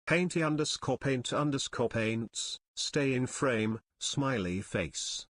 Painty underscore paint underscore paints, stay in frame, smiley face.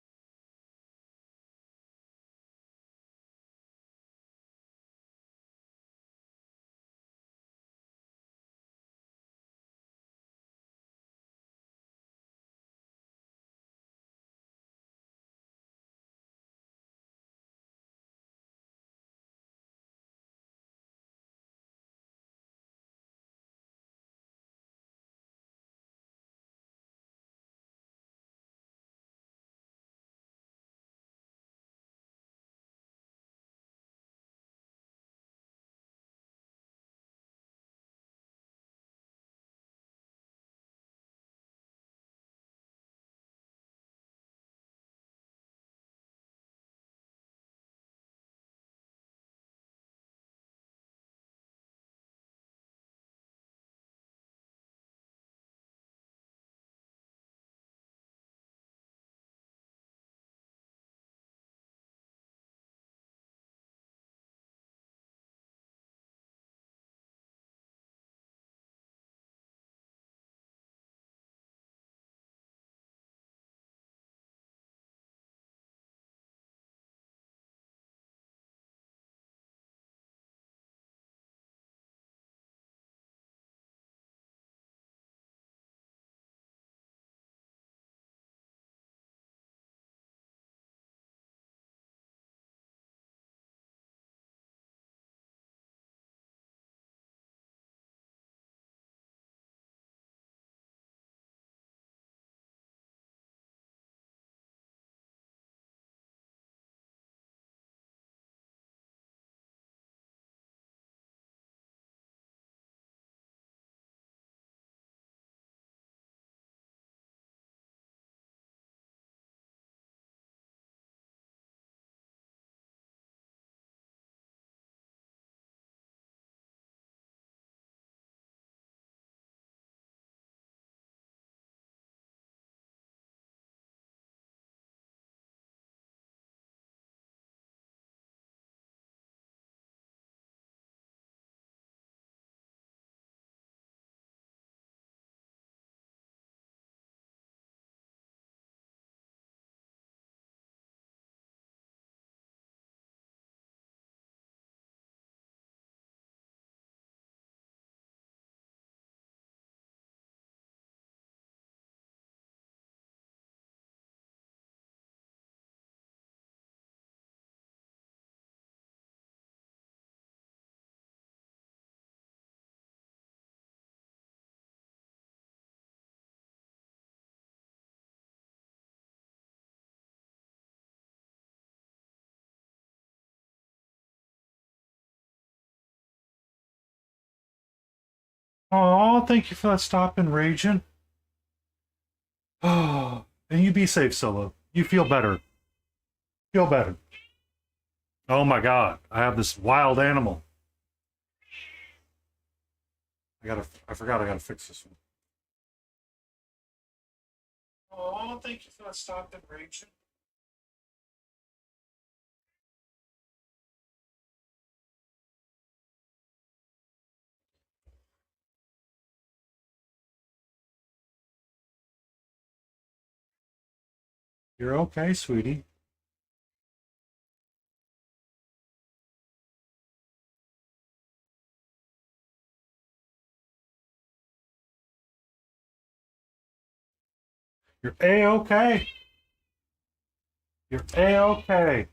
Oh, thank you for that stop in raging. Oh, and you be safe, Solo. You feel better. Feel better. Oh my god, I have this wild animal. I forgot I gotta fix this one. Oh, thank you for that stop in raging. You're okay, sweetie. You're A-okay. You're A-okay.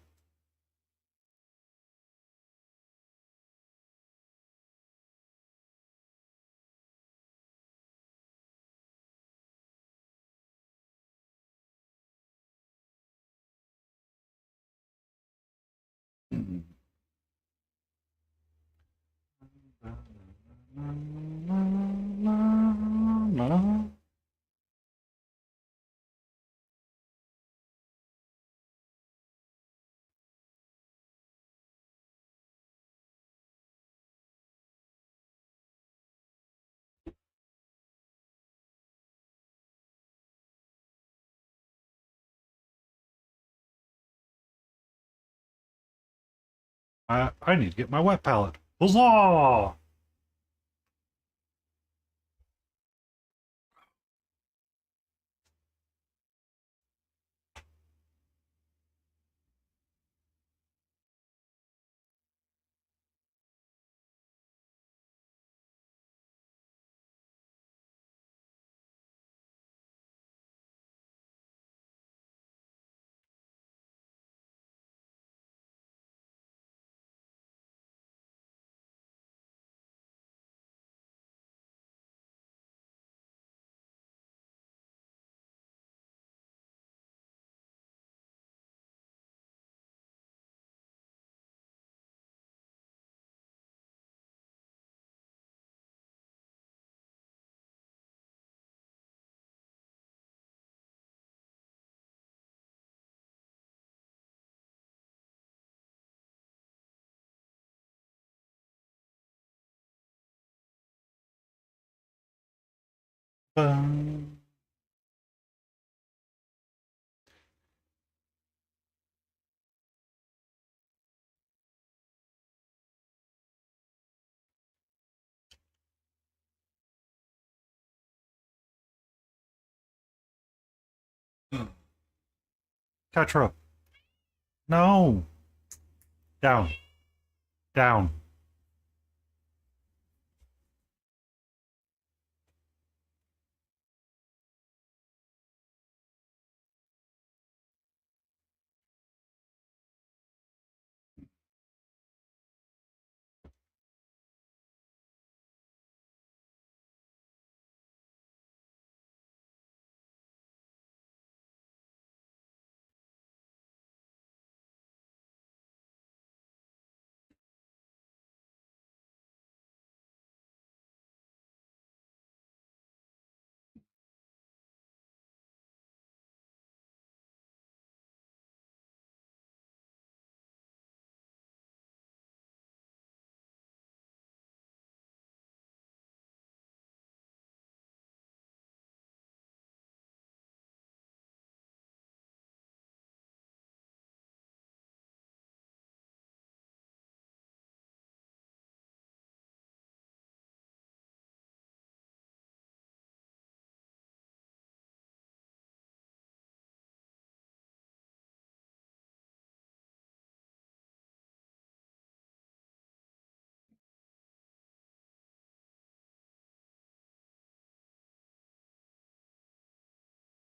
I need to get my wet palette. Huzzah! Bum. Tetra. No. Down. Down.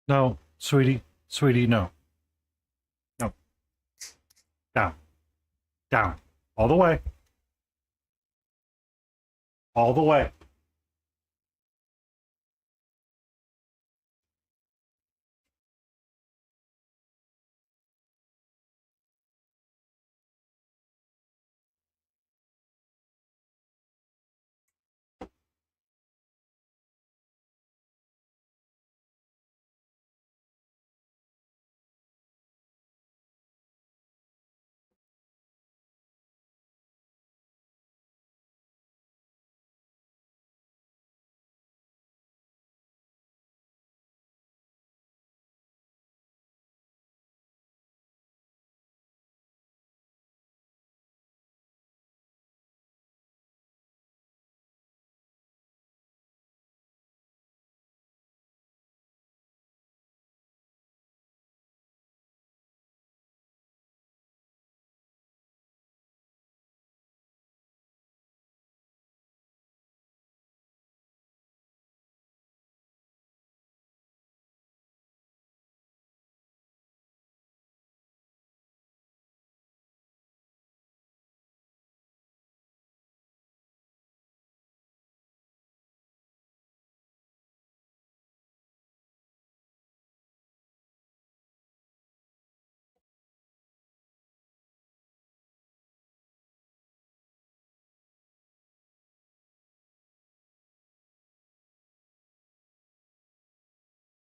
No, sweetie. Sweetie, no. No. Down. Down. All the way. All the way.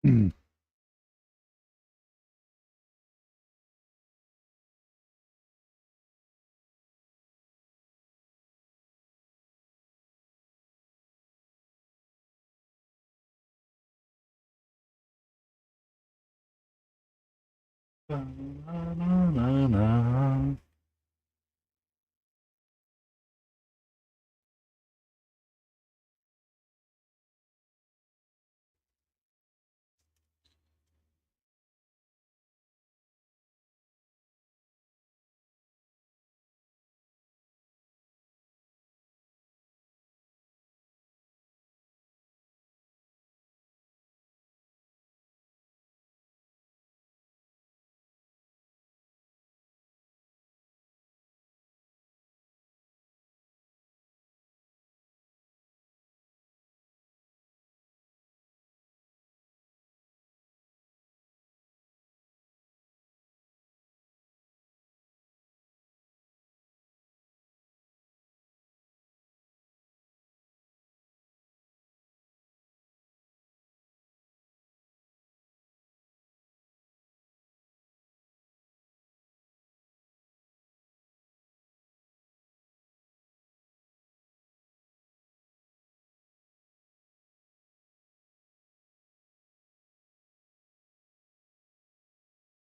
Mm. Na-na-na-na.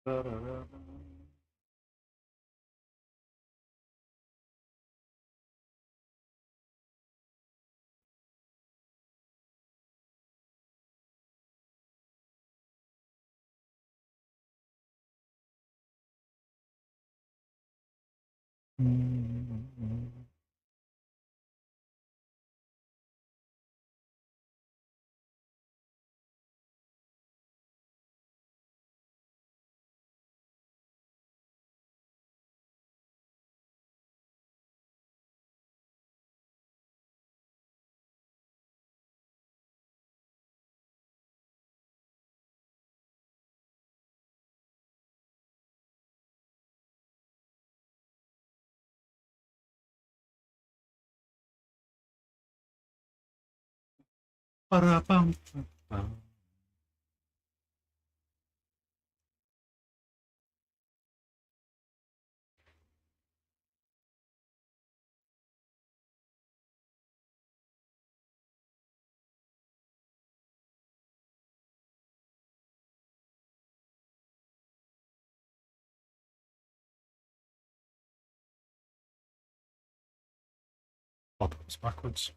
I'll do this backwards.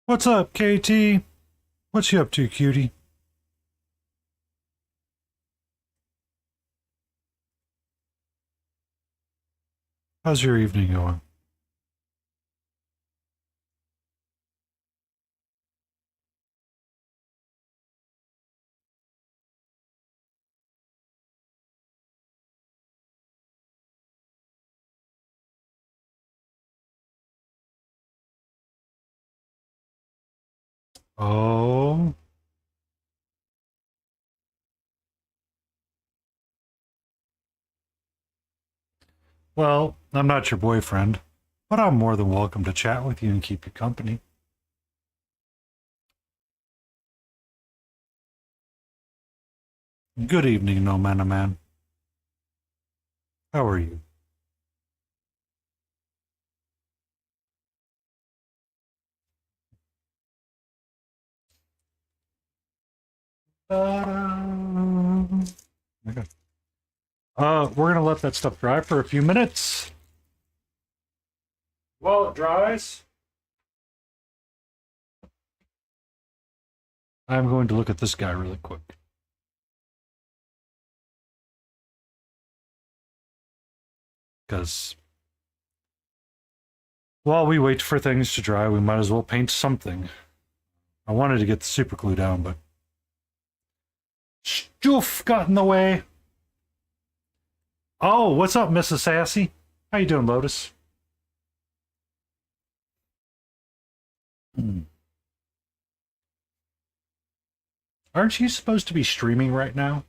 What's up, KT? What's you up to, cutie? How's your evening going? Oh. Well, I'm not your boyfriend, but I'm more than welcome to chat with you and keep you company. Good evening, No Man a Man. How are you? Okay. We're gonna let that stuff dry for a few minutes. While it dries, I'm going to look at this guy really quick. Because while we wait for things to dry, we might as well paint something. I wanted to get the super glue down, but stuff got in the way. Oh, what's up, Mrs. Sassy? How you doing, Lotus? Aren't you supposed to be streaming right now?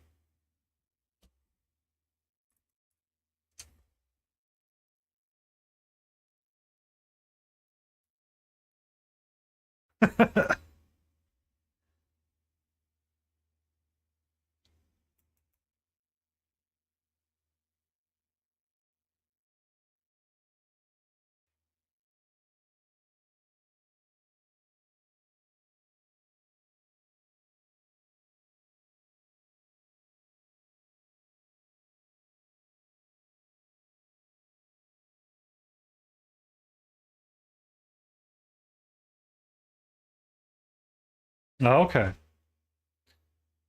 Okay.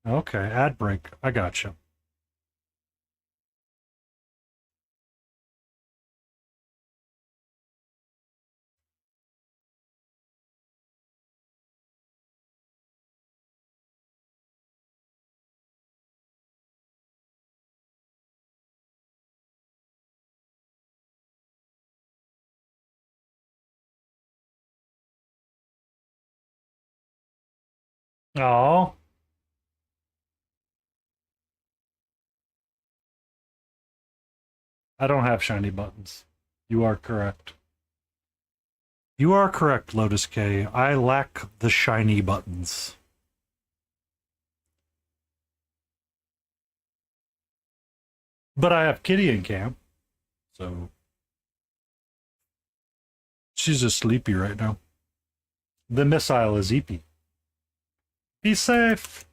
Okay, ad break. I got you. Oh, I don't have shiny buttons. You are correct. You are correct, Lotus K. I lack the shiny buttons. But I have Kitty in camp, so she's just sleepy right now. The missile is Eepy. Be safe.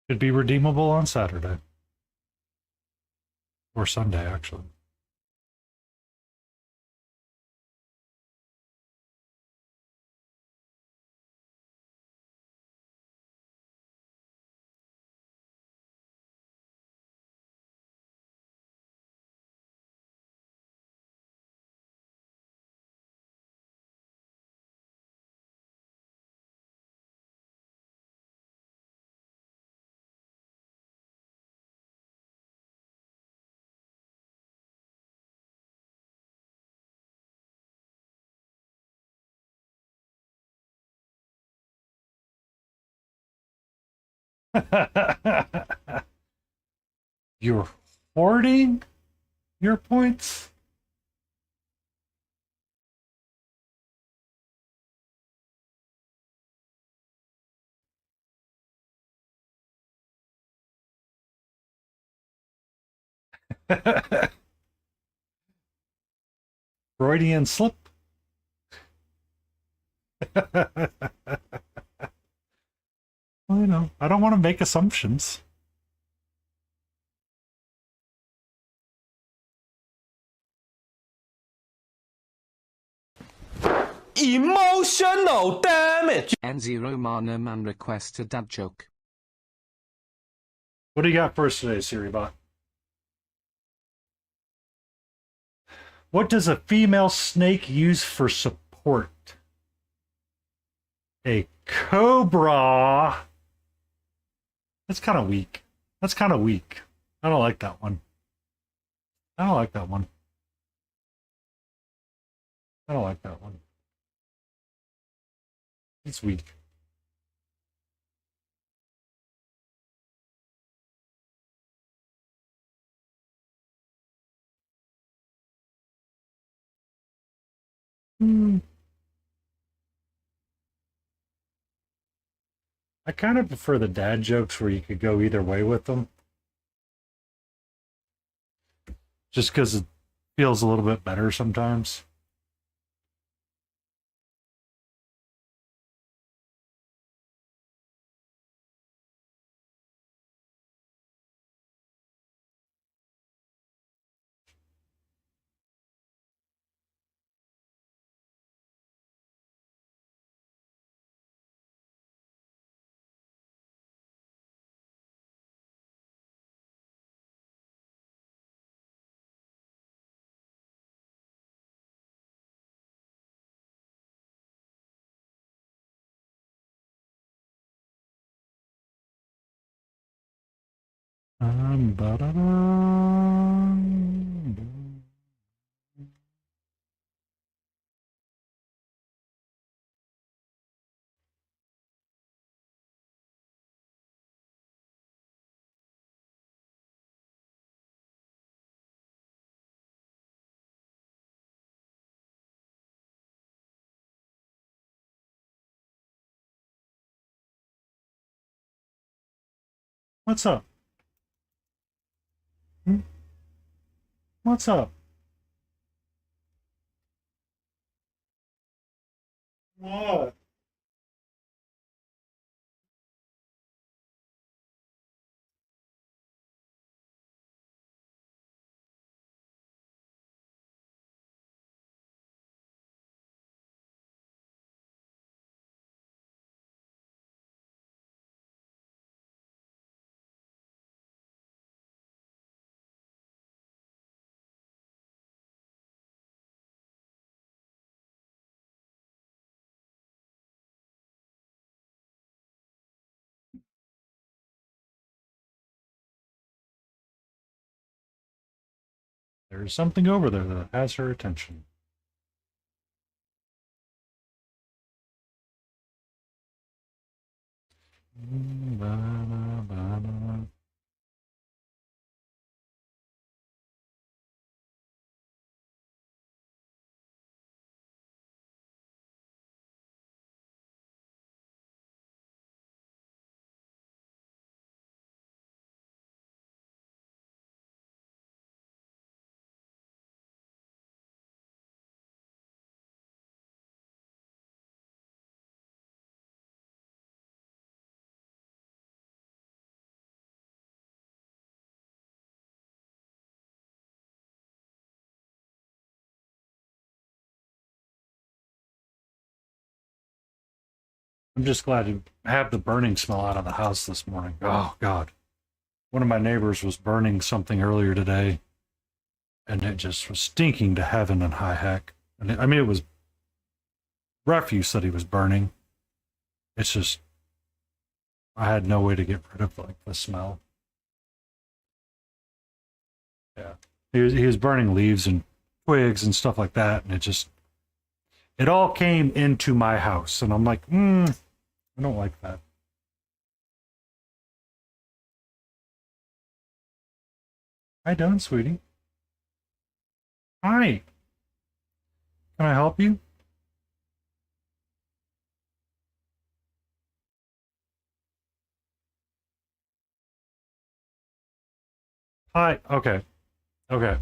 Could be redeemable on Saturday. Or Sunday, actually. You're hoarding your points? Freudian slip? Well, you know, I don't want to make assumptions. Emotional damage. N0 Mana Man requests a dad joke. What do you got for us today, Siribot? What does a female snake use for support? A cobra. That's kind of weak. That's kind of weak. I don't like that one. I don't like that one. I don't like that one. It's weak. Hmm. I kind of prefer the dad jokes where you could go either way with them. Just because it feels a little bit better sometimes. Ba-da-dum. What's up? Hmm? What's up? What? There's something over there that has her attention. I'm just glad to have the burning smell out of the house this morning. Oh, God. One of my neighbors was burning something earlier today, and it just was stinking to heaven and high heck. And I mean, it was refuse that he was burning. It's just, I had no way to get rid of like the smell. Yeah. He was burning leaves and twigs and stuff like that, and it all came into my house, and I'm like, I don't like that. How you doing, sweetie? Hi. Can I help you? Hi. Okay. Okay.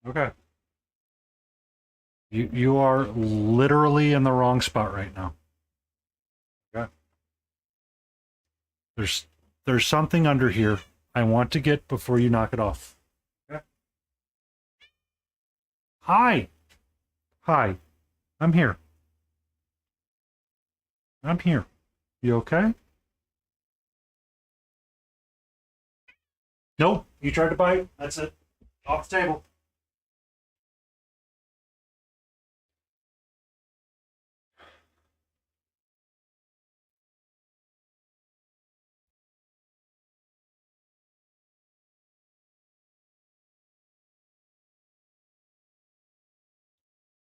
Okay. You are literally in the wrong spot right now. Okay. There's there's something under here I want to get before you knock it off. Okay. Hi. Hi. I'm here. I'm here. You okay? Nope. You tried to bite. That's it. Off the table.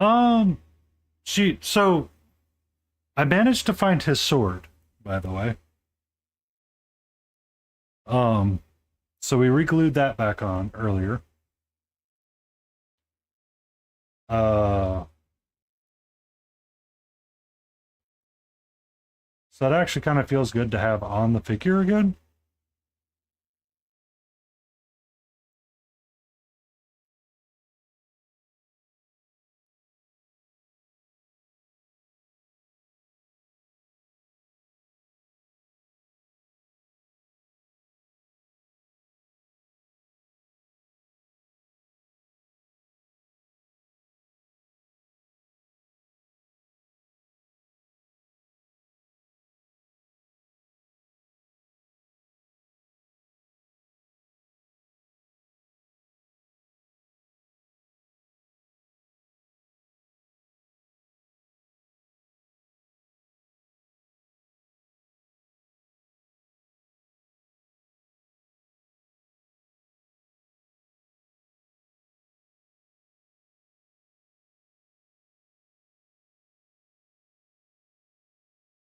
Um, so I managed to find his sword, by the way. Um, so we re-glued that back on earlier. Uh, so that actually kind of feels good to have on the figure again.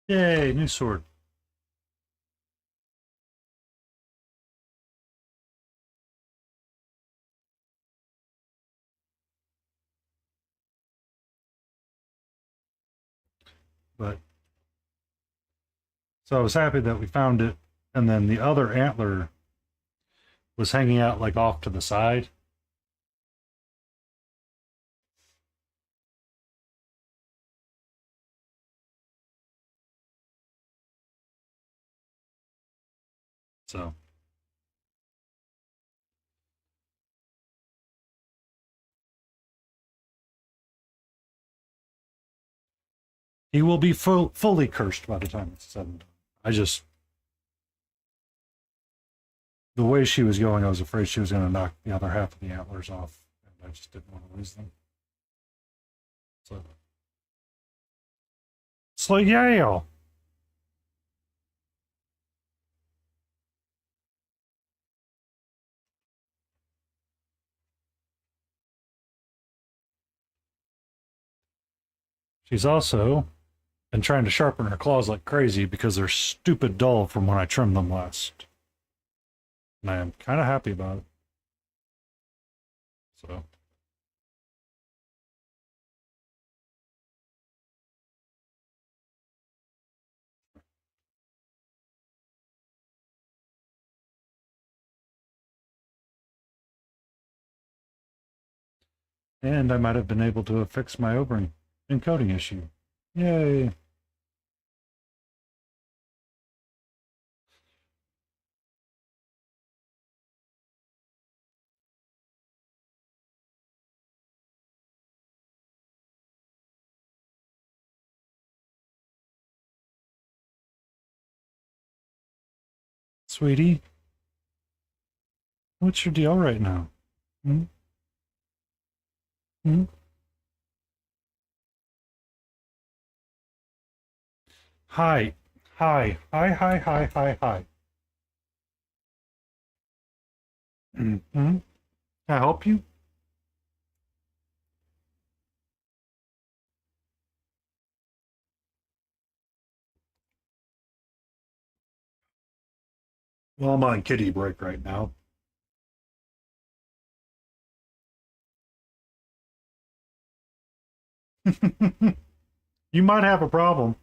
Yay, new sword. But so I was happy that we found it, and then the other antler was hanging out like off to the side. So he will be fully cursed by the time it's said and done. I just, the way she was going, I was afraid she was going to knock the other half of the antlers off, and I just didn't want to lose them. So yeah. she's also been trying to sharpen her claws like crazy because they're stupid dull from when I trimmed them last. And I am kind of happy about it. So. And I might have been able to fix my over-encoding issue. Yay! Sweetie, what's your deal right now? Hmm? Hmm? Hi. Hi. Hi, hi, hi, hi, hi. Hmm? Can I help you? Well, I'm on kitty break right now. You might have a problem.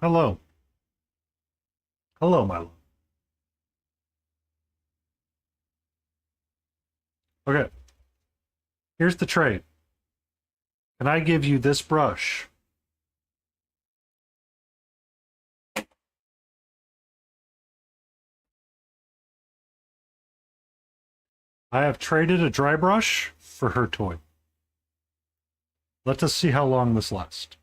Hello. Hello, my love. Okay. Here's the trade. Can I give you this brush? I have traded a dry brush for her toy. Let us see how long this lasts.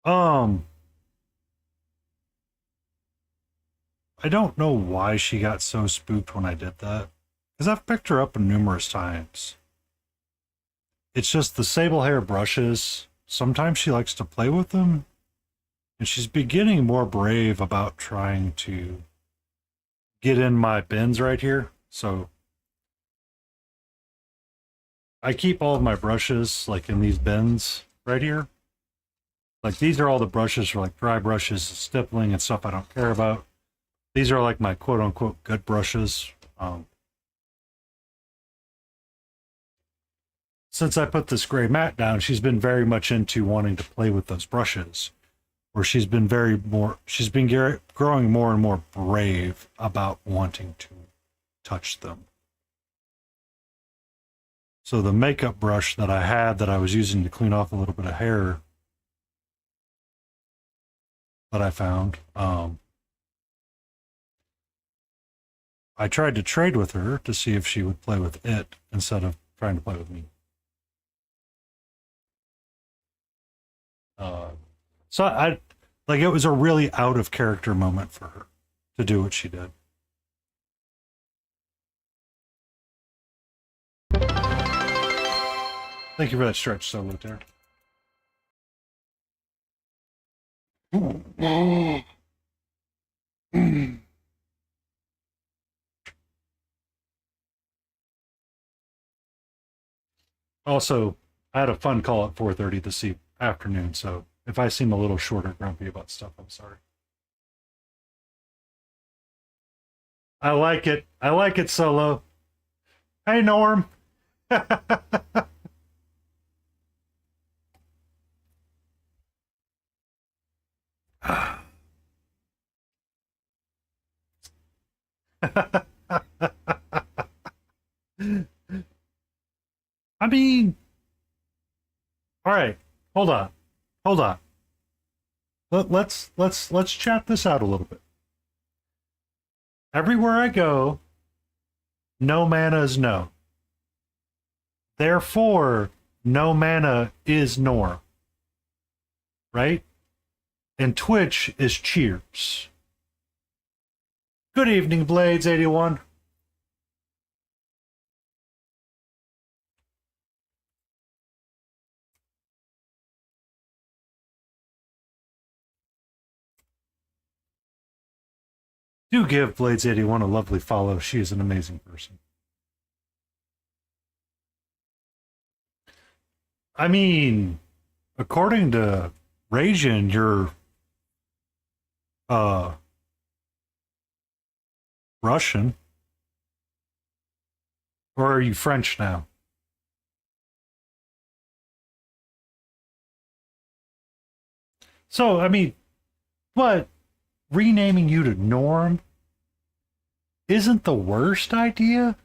Um, I don't know why she got so spooked when I did that. Because I've picked her up numerous times. It's just the sable hair brushes. Sometimes she likes to play with them. And she's beginning more brave about trying to get in my bins right here. So I keep all of my brushes like in these bins right here. Like these are all the brushes for like dry brushes, stippling and stuff I don't care about. These are like my quote unquote good brushes. Since I put this gray mat down, she's been very much into wanting to play with those brushes. Where she's been growing more and more brave about wanting to touch them. So the makeup brush that I had that I was using to clean off a little bit of hair that I found, I tried to trade with her to see if she would play with it instead of trying to play with me. So I like it was a really out of character moment for her to do what she did. Thank you for that stretch, Solitaire. Also, I had a fun call at 4:30 this afternoon, so if I seem a little short or grumpy about stuff, I'm sorry. I like it. I like it, Solo. Hey, Norm. I mean, all right, hold on. Hold on. let's chat this out a little bit. Everywhere I go, no mana is no. Therefore, no mana is Nora. Right? And Twitch is cheers. Good evening, Blades81. Do give Blades81 a lovely follow. She is an amazing person. I mean, according to Rajin, you're Russian. Or are you French now? So, I mean, but renaming you to Norm isn't the worst idea.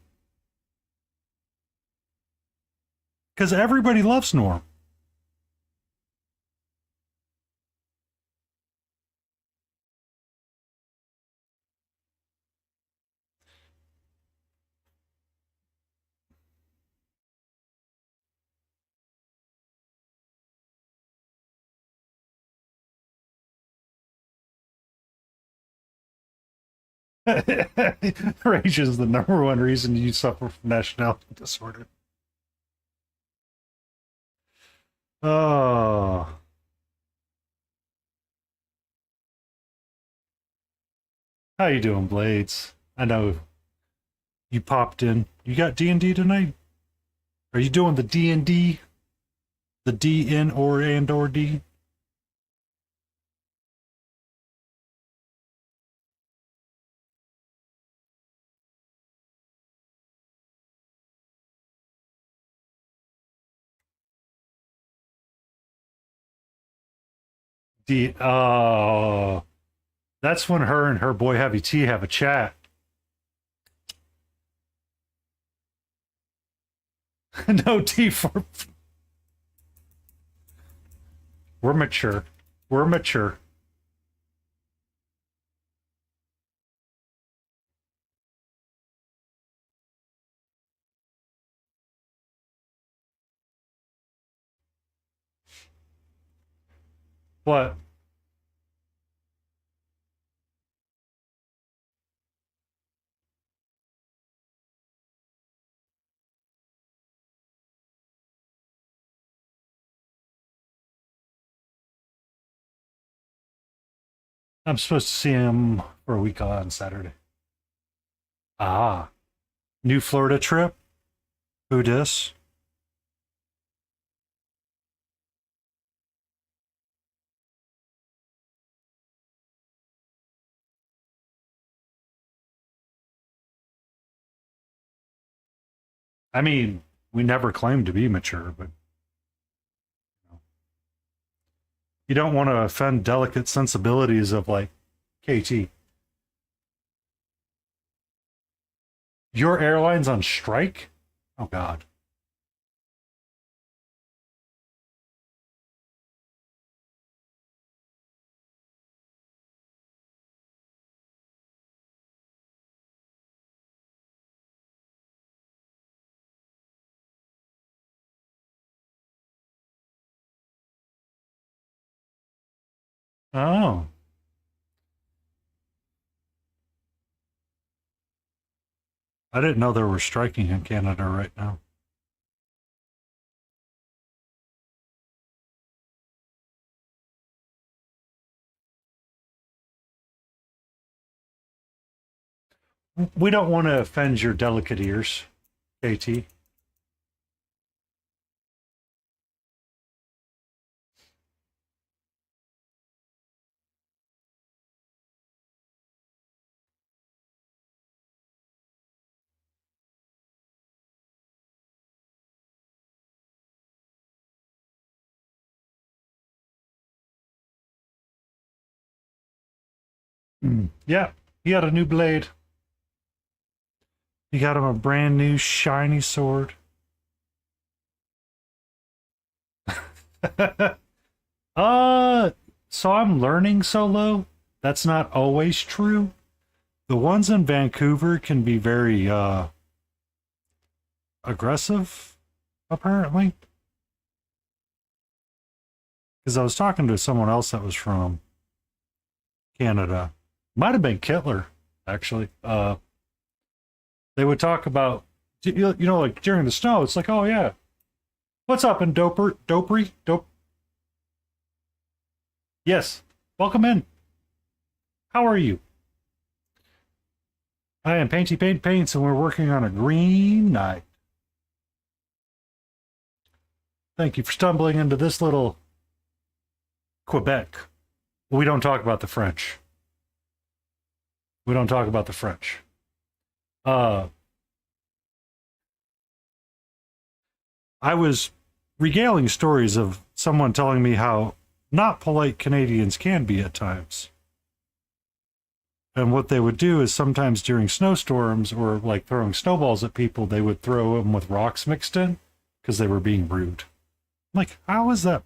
Because everybody loves Norm. Rage is the number one reason you suffer from nationality disorder. Oh. How you doing, Blades? I know you popped in. You got D&D tonight? Are you doing the D&D? The D in or and or D? D. Oh. That's when her and her boy Heavy T have a chat. No T for. We're mature. We're mature. What? I'm supposed to see him for a week on Saturday. Ah. New Florida trip? Who dis? I mean, we never claimed to be mature, but you don't want to offend delicate sensibilities of like KT. Your airline's on strike? Oh God. Oh. I didn't know they were striking in Canada right now. We don't want to offend your delicate ears, KT. Yeah, he had a new blade. He got him a brand new shiny sword. So I'm learning solo. That's not always true. The ones in Vancouver can be very aggressive, apparently. Because I was talking to someone else that was from Canada. Might have been Kittler, actually. They would talk about, like during the snow, it's like, oh yeah, what's up in Dopery? Yes, welcome in. How are you? I am Painty Paint Paints, and we're working on a green night. Thank you for stumbling into this little Quebec. We don't talk about the French. We don't talk about the French. I was regaling stories of someone telling me how not polite Canadians can be at times. And what they would do is sometimes during snowstorms or like throwing snowballs at people, they would throw them with rocks mixed in because they were being rude. I'm like, how is that?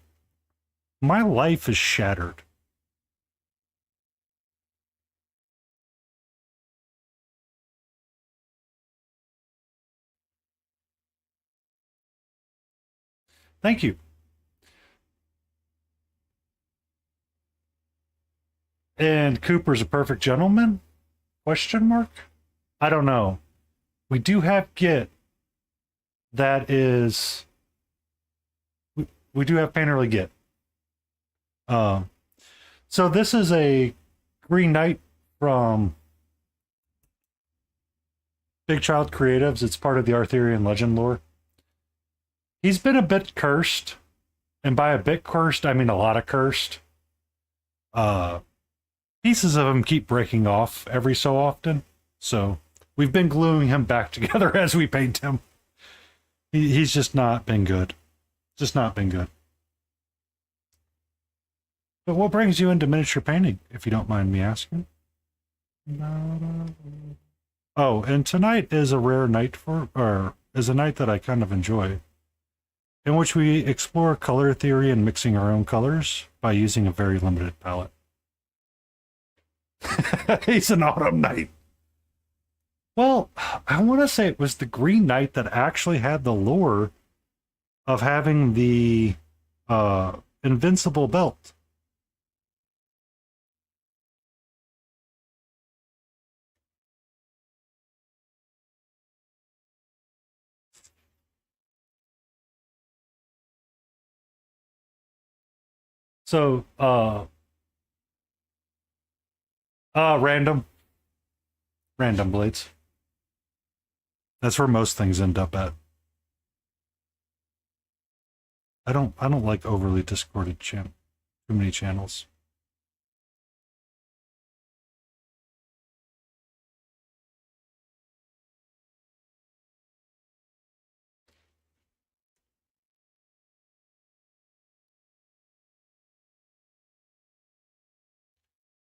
My life is shattered. Thank you. And Cooper's a perfect gentleman? Question mark? I don't know. We do have Git. That is... We do have Painterly Git. So this is a Green Knight from Big Child Creatives. It's part of the Arthurian legend lore. He's been a bit cursed. And by a bit cursed, I mean a lot of cursed. Pieces of him keep breaking off every so often. So we've been gluing him back together as we paint him. He's just not been good. Just not been good. But what brings you into miniature painting, if you don't mind me asking? Oh, and tonight is a rare night is a night that I kind of enjoy, in which we explore color theory and mixing our own colors by using a very limited palette. He's an autumn knight. Well, I want to say it was the Green Knight that actually had the lore of having the invincible belt. So, random blades. That's where most things end up at. I don't like overly discorded too many channels.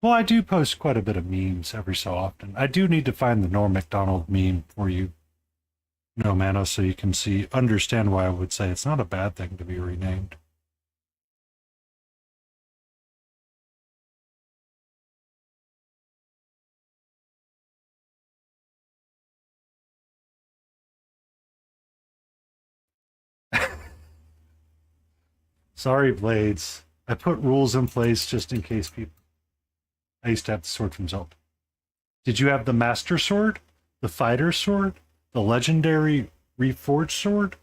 Well, I do post quite a bit of memes every so often. I do need to find the Norm Macdonald meme for you, No Mano, so you can understand why I would say it's not a bad thing to be renamed. Sorry, Blades. I put rules in place just in case people... I used to have the sword from Zelda. Did you have the Master Sword? The Fighter Sword? The Legendary Reforged Sword?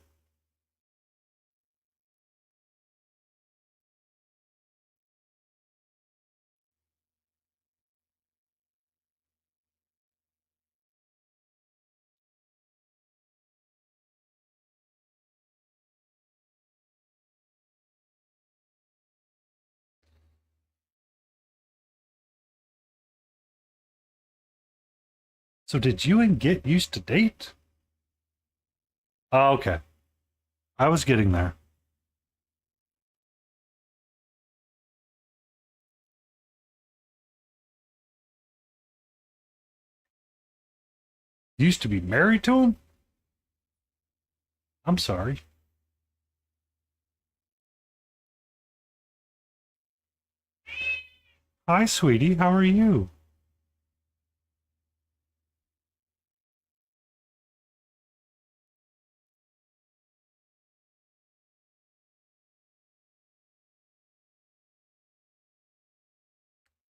So did you and Git used to date? Oh, okay. I was getting there. You used to be married to him? I'm sorry. Hi, sweetie. How are you?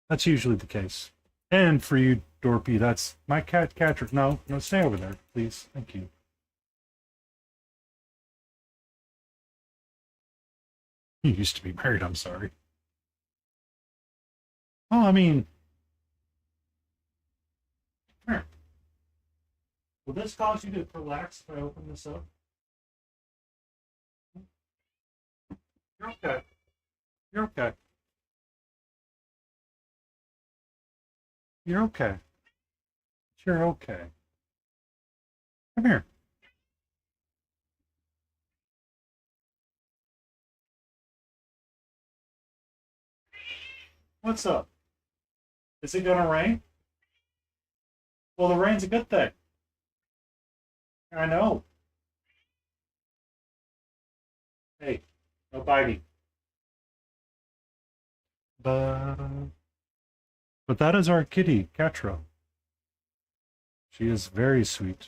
That's usually the case. And for you, Dorpy, that's my cat catcher. No, no, stay over there, please. Thank you. You used to be married, I'm sorry. Well, I mean, here. Will this cause you to relax if I open this up? You're okay. You're okay. You're okay. You're okay. Come here. What's up? Is it gonna rain? Well, the rain's a good thing. I know. Hey, no biting. But that is our kitty, Catra. She is very sweet.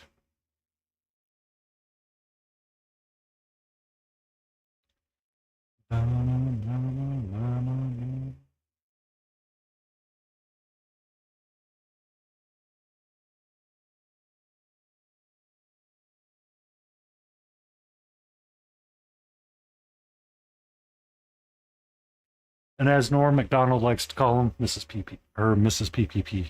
And as Norm MacDonald likes to call him, Mrs. PP or Mrs. PPP.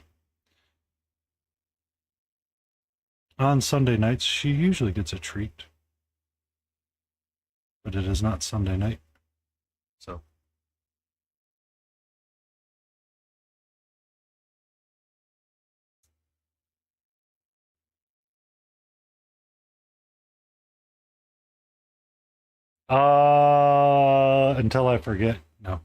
On Sunday nights, she usually gets a treat. But it is not Sunday night. So. Until I forget. No.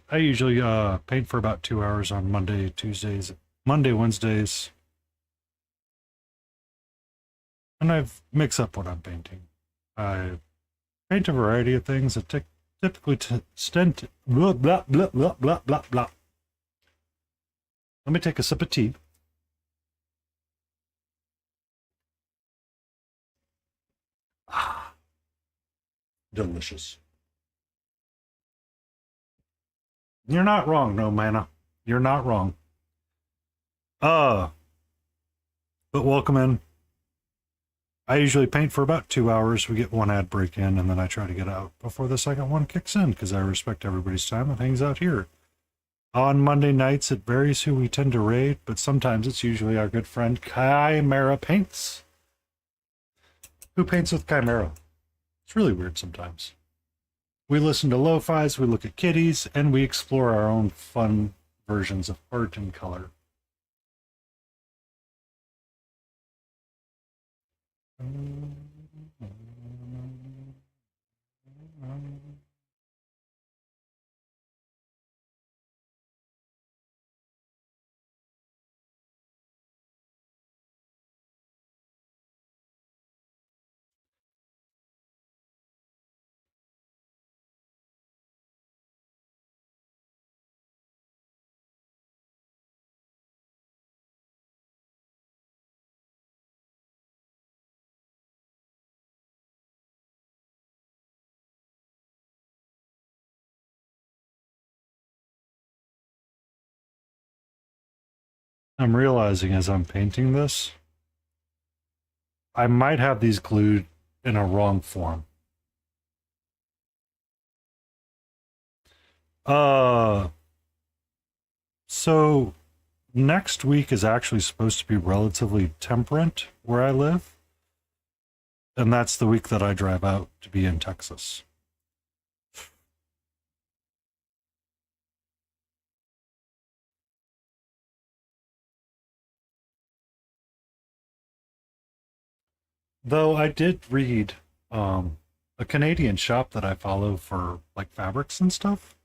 I usually paint for about 2 hours on Monday, Tuesdays, Monday, Wednesdays. And I mix up what I'm painting. I paint a variety of things that typically tend blah, blah, blah, blah, blah, blah, blah. Let me take a sip of tea. Ah, delicious. You're not wrong, no mana. You're not wrong. But welcome in. I usually paint for about 2 hours. We get one ad break in, and then I try to get out before the second one kicks in, because I respect everybody's time that hangs out here. On Monday nights, it varies who we tend to raid, but sometimes it's usually our good friend Chimera Paints. Who paints with Chimera? It's really weird sometimes. We listen to lo-fis, we look at kitties, and we explore our own fun versions of art and color. I'm realizing as I'm painting this, I might have these glued in a wrong form. So next week is actually supposed to be relatively temperate where I live. And that's the week that I drive out to be in Texas. Though I did read a Canadian shop that I follow for like fabrics and stuff.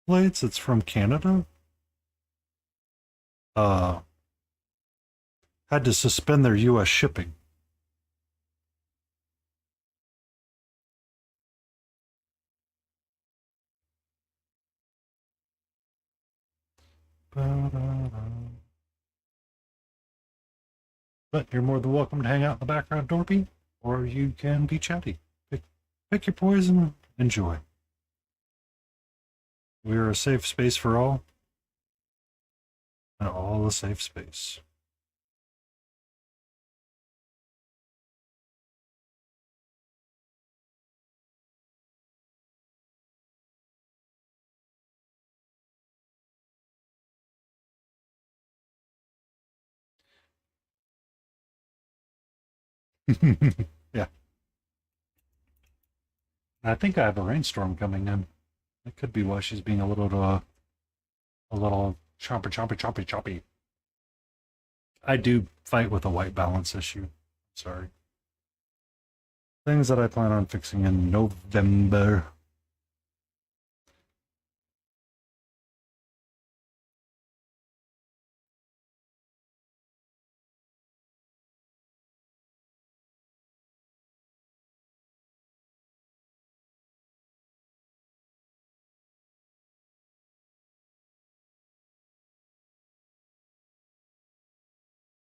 Blades, it's from Canada. Had to suspend their US shipping. But you're more than welcome to hang out in the background, Dorpy, or you can be chatty. Pick your poison, enjoy. We're a safe space for all, and all a safe space. Yeah. I think I have a rainstorm coming in. That could be why she's being a little chompy. I do fight with a white balance issue. Sorry. Things that I plan on fixing in November.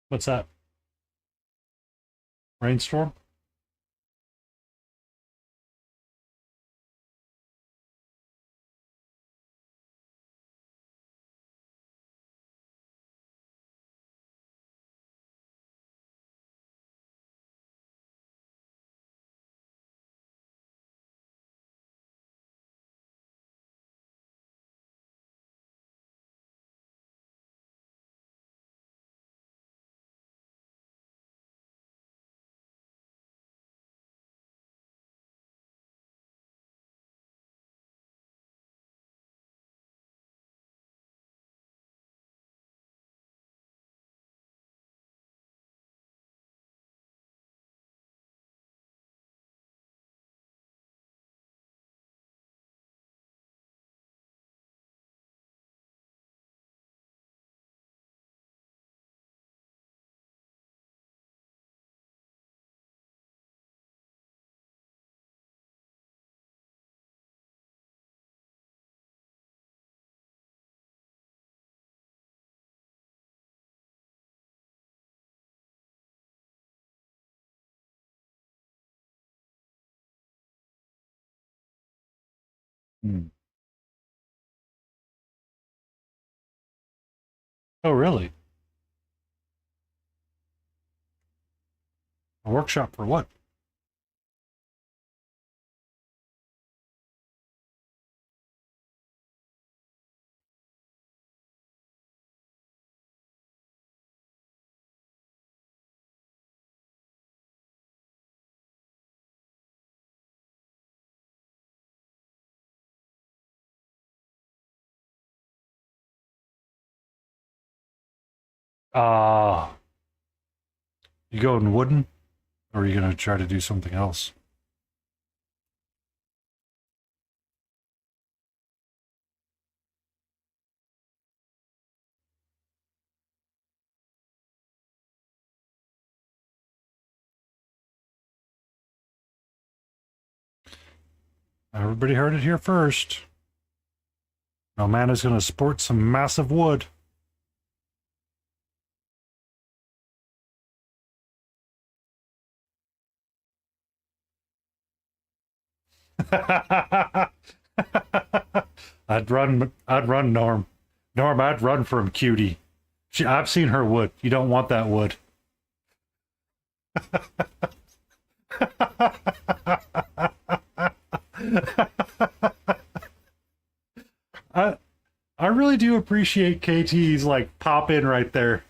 What's that? Rainstorm? Hmm. Oh, really? A workshop for what? Ah, you going wooden? Or are you going to try to do something else? Everybody heard it here first. No man is going to sport some massive wood. I'd run, Norm. Norm, I'd run from Cutie. I've seen her wood. You don't want that wood. I really really do appreciate KT's like pop in right there.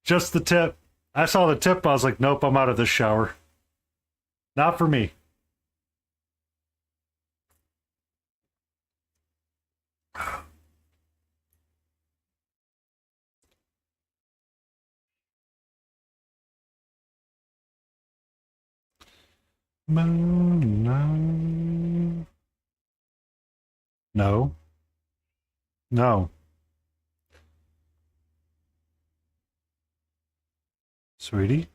Just the tip. I saw the tip. I was like, nope, I'm out of this shower. Not for me. No. No. No. Sweetie,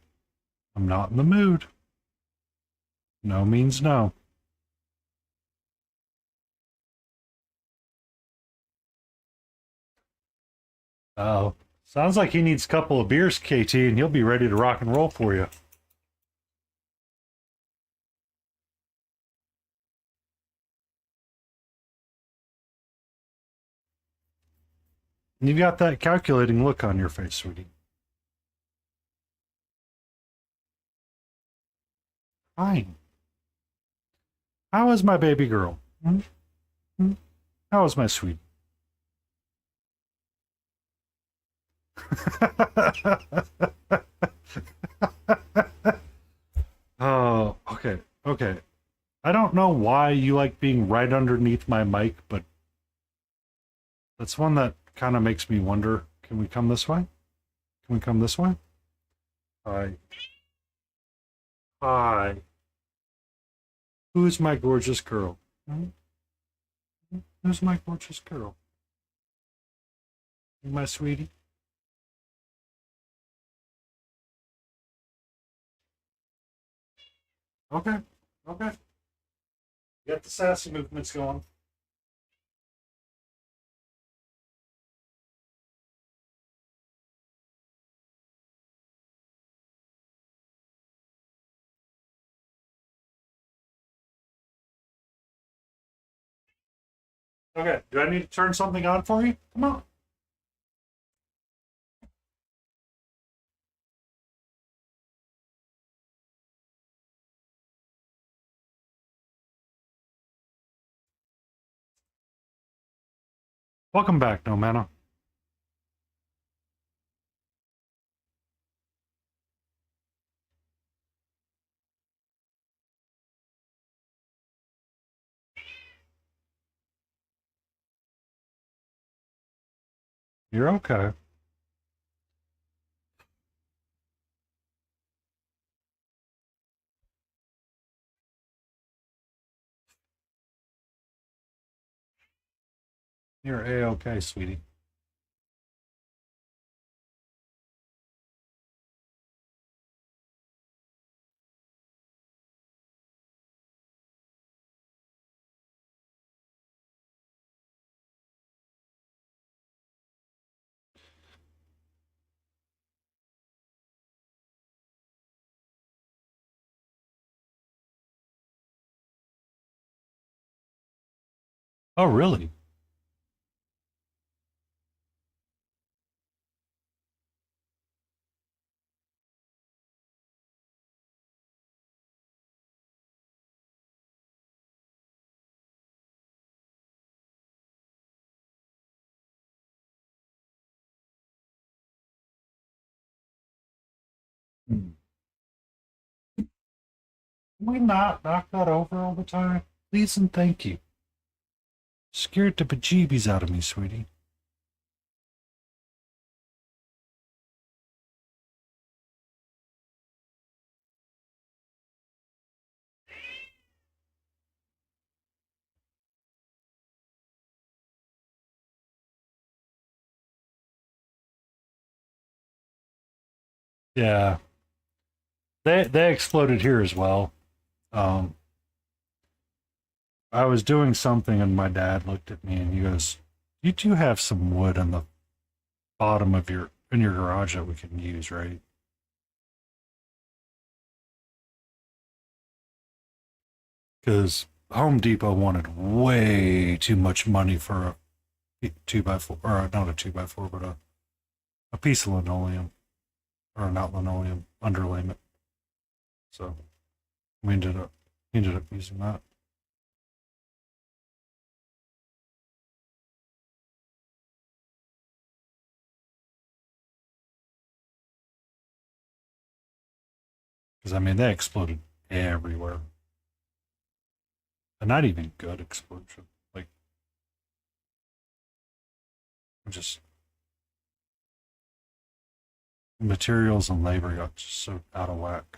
I'm not in the mood. No means no. Oh, sounds like he needs a couple of beers, KT, and he'll be ready to rock and roll for you. You've got that calculating look on your face, sweetie. Fine. How is my baby girl? Hmm? Hmm? How is my sweet? Oh, okay. Okay. I don't know why you like being right underneath my mic, but that's one that kind of makes me wonder, can we come this way? Can we come this way? Hi. Hi. Who's my gorgeous girl? Hmm? Who's my gorgeous girl? My sweetie? Okay. Okay. Get the sassy movements going. Okay. Do I need to turn something on for you? Come on. Welcome back, No Mana. You're okay. You're A-okay, sweetie. Oh, really? Hmm. Can we not knock that over all the time? Please and thank you. Scared the bejeebies out of me, sweetie. Yeah. They exploded here as well. Um, I was doing something and my dad looked at me and he goes, "You do have some wood on the bottom of your in your garage that we can use, right?" Because Home Depot wanted way too much money for a 2x4, or not a 2x4, but a piece of linoleum, or not linoleum, underlayment. So we ended up using that. Because, I mean, they exploded everywhere. And not even good explosion. Like, just materials and labor got just so out of whack.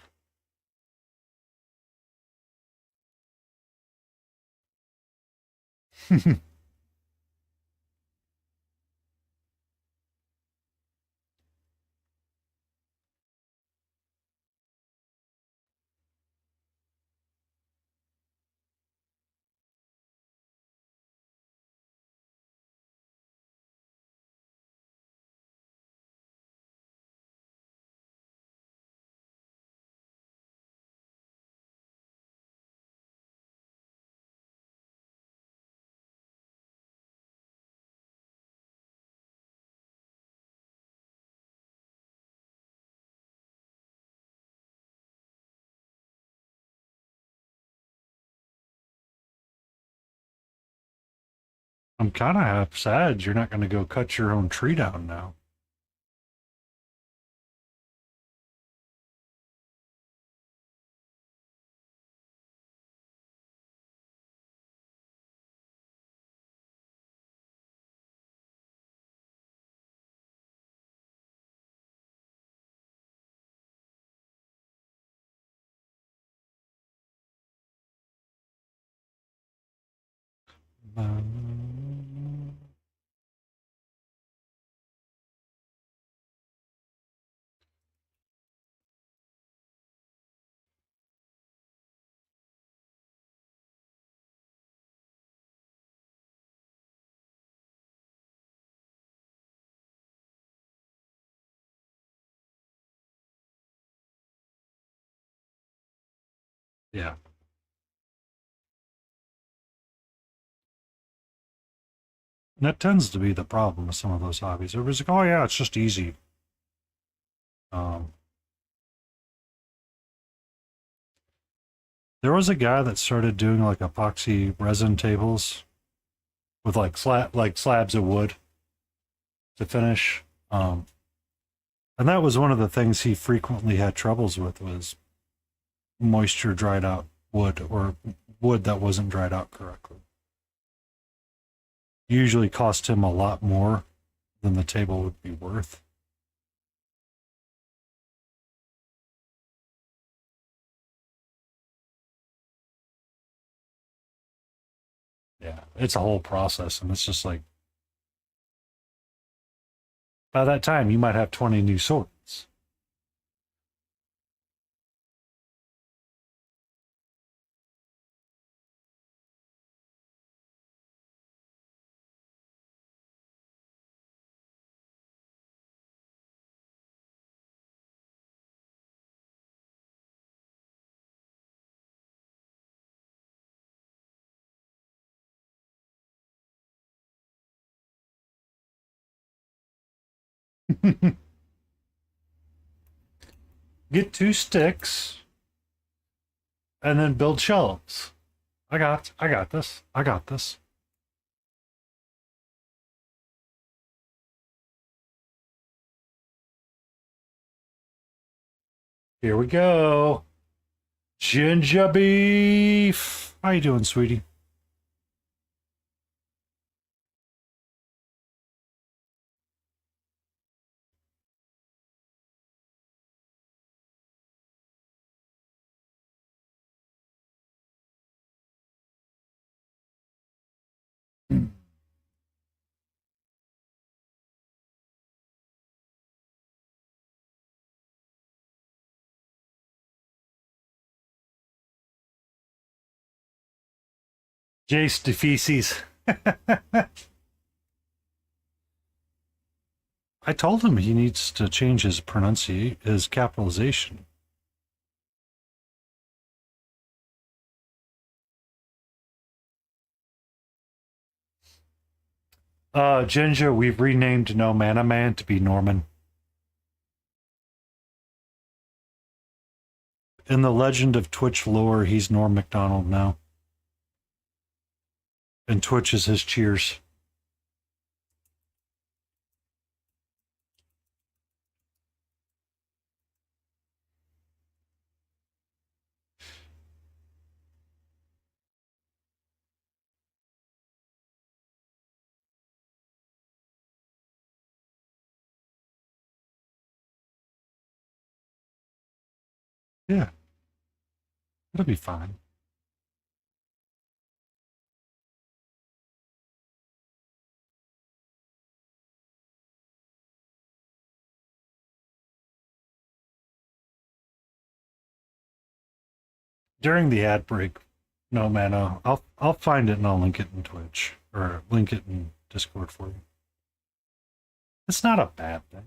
I'm kind of half sad you're not going to go cut your own tree down now. Yeah. And that tends to be the problem with some of those hobbies. Everybody's like, oh, yeah, it's just easy. Um, there was a guy that started doing like epoxy resin tables with like slabs of wood to finish. And that was one of the things he frequently had troubles with was moisture dried out wood or wood that wasn't dried out correctly. Usually cost him a lot more than the table would be worth. Yeah, it's a whole process, and it's just like by that time you might have 20 new swords. Get 2 sticks and then build shelves. I got this. I got this. Here we go. Ginger beef. How you doing, sweetie? Jace DeFeces. I told him he needs to change his his capitalization. Ginger, we've renamed No Mana Man to be Norman. In the Legend of Twitch lore, he's Norm Macdonald now. And Twitch is his cheers. Yeah, it'll be fine. During the ad break, no man, I'll find it and I'll link it in Twitch or link it in Discord for you. It's not a bad thing.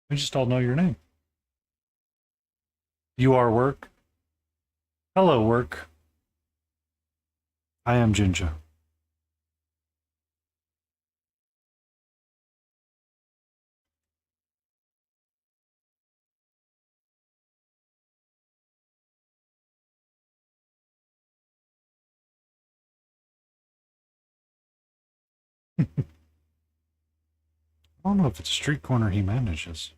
We just all know your name. You are work. Hello, work. I am Jinja. I don't know if it's a street corner he manages.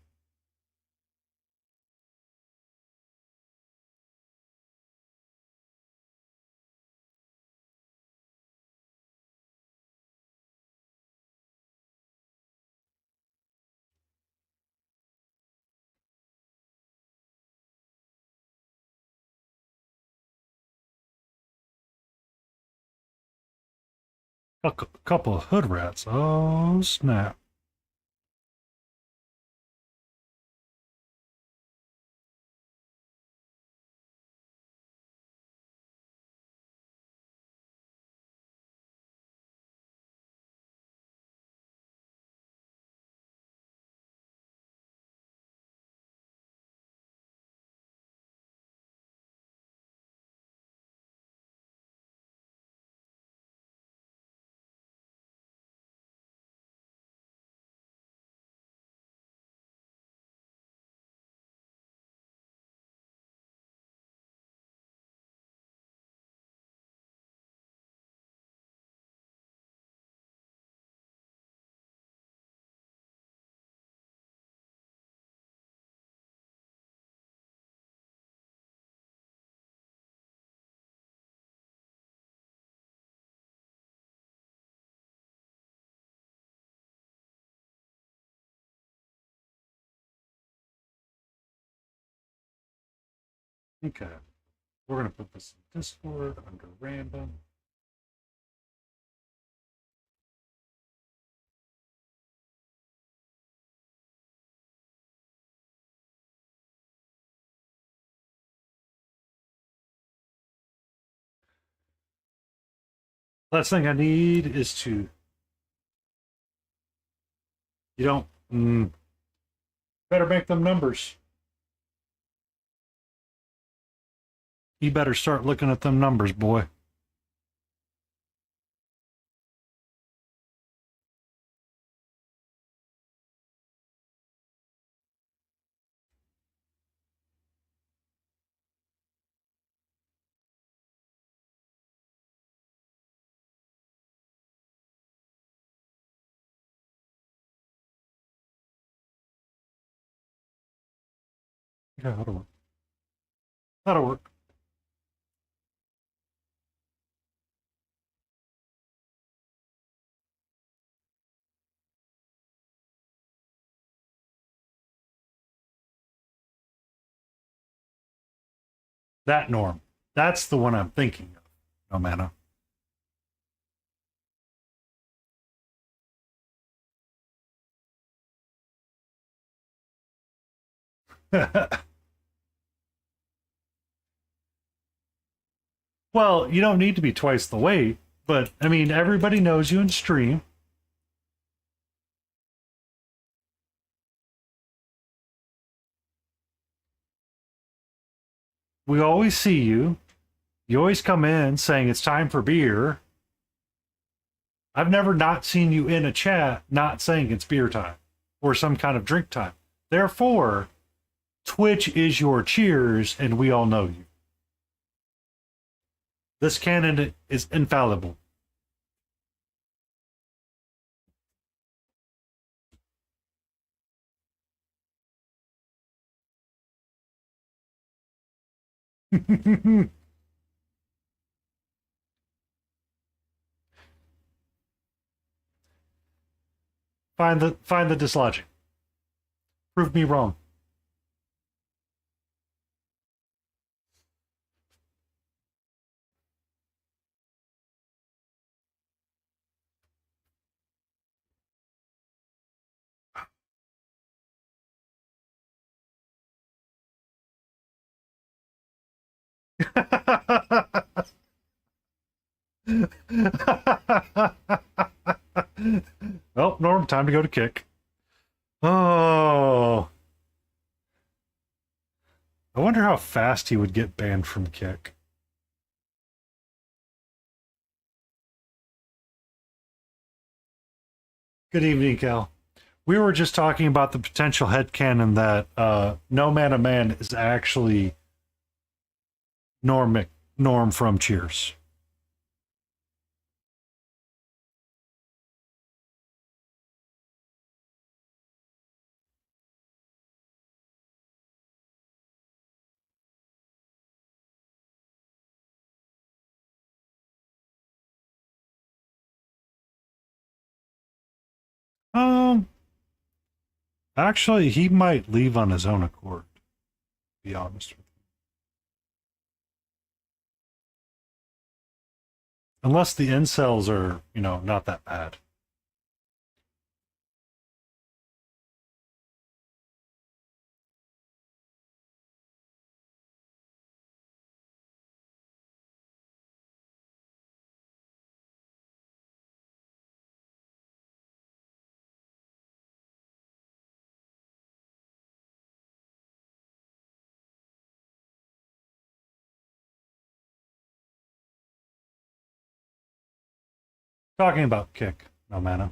A couple of hood rats. Oh, snap. Okay. We're going to put this in Discord under random. Last thing I need is to. You don't. Better make them numbers. You better start looking at them numbers, boy. Yeah, that'll work. That'll work. That norm. That's the one I'm thinking of. No mana. Well, you don't need to be twice the weight, but I mean, everybody knows you in stream. We always see you. You always come in saying it's time for beer. I've never not seen you in a chat not saying it's beer time or some kind of drink time. Therefore, Twitch is your cheers, and we all know you. This canon is infallible. Find the dislodging. Prove me wrong. Oh, Norm, time to go to kick. Oh. I wonder how fast he would get banned from kick. Good evening, Cal. We were just talking about the potential headcanon that No Man a Man is actually Norm from Cheers. Um, Actually, he might leave on his own accord, to be honest with you. Unless the incels are, not that bad. Talking about kick, no mana.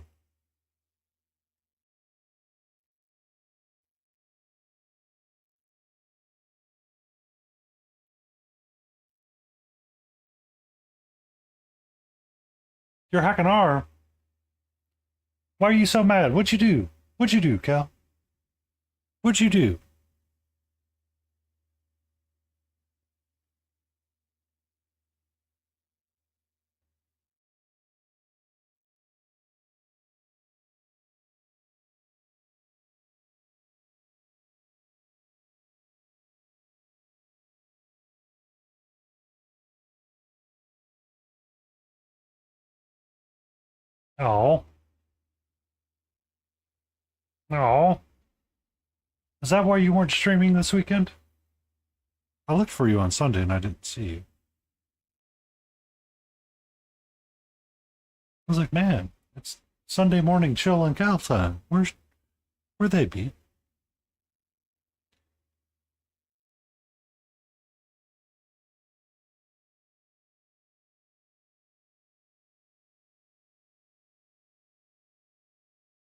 You're hacking R. Why are you so mad? What'd you do? What'd you do, Cal? What'd you do? Oh. Oh. Is that why you weren't streaming this weekend? I looked for you on Sunday and I didn't see you. I was like, man, it's Sunday morning chill and Cal time. Where'd they be?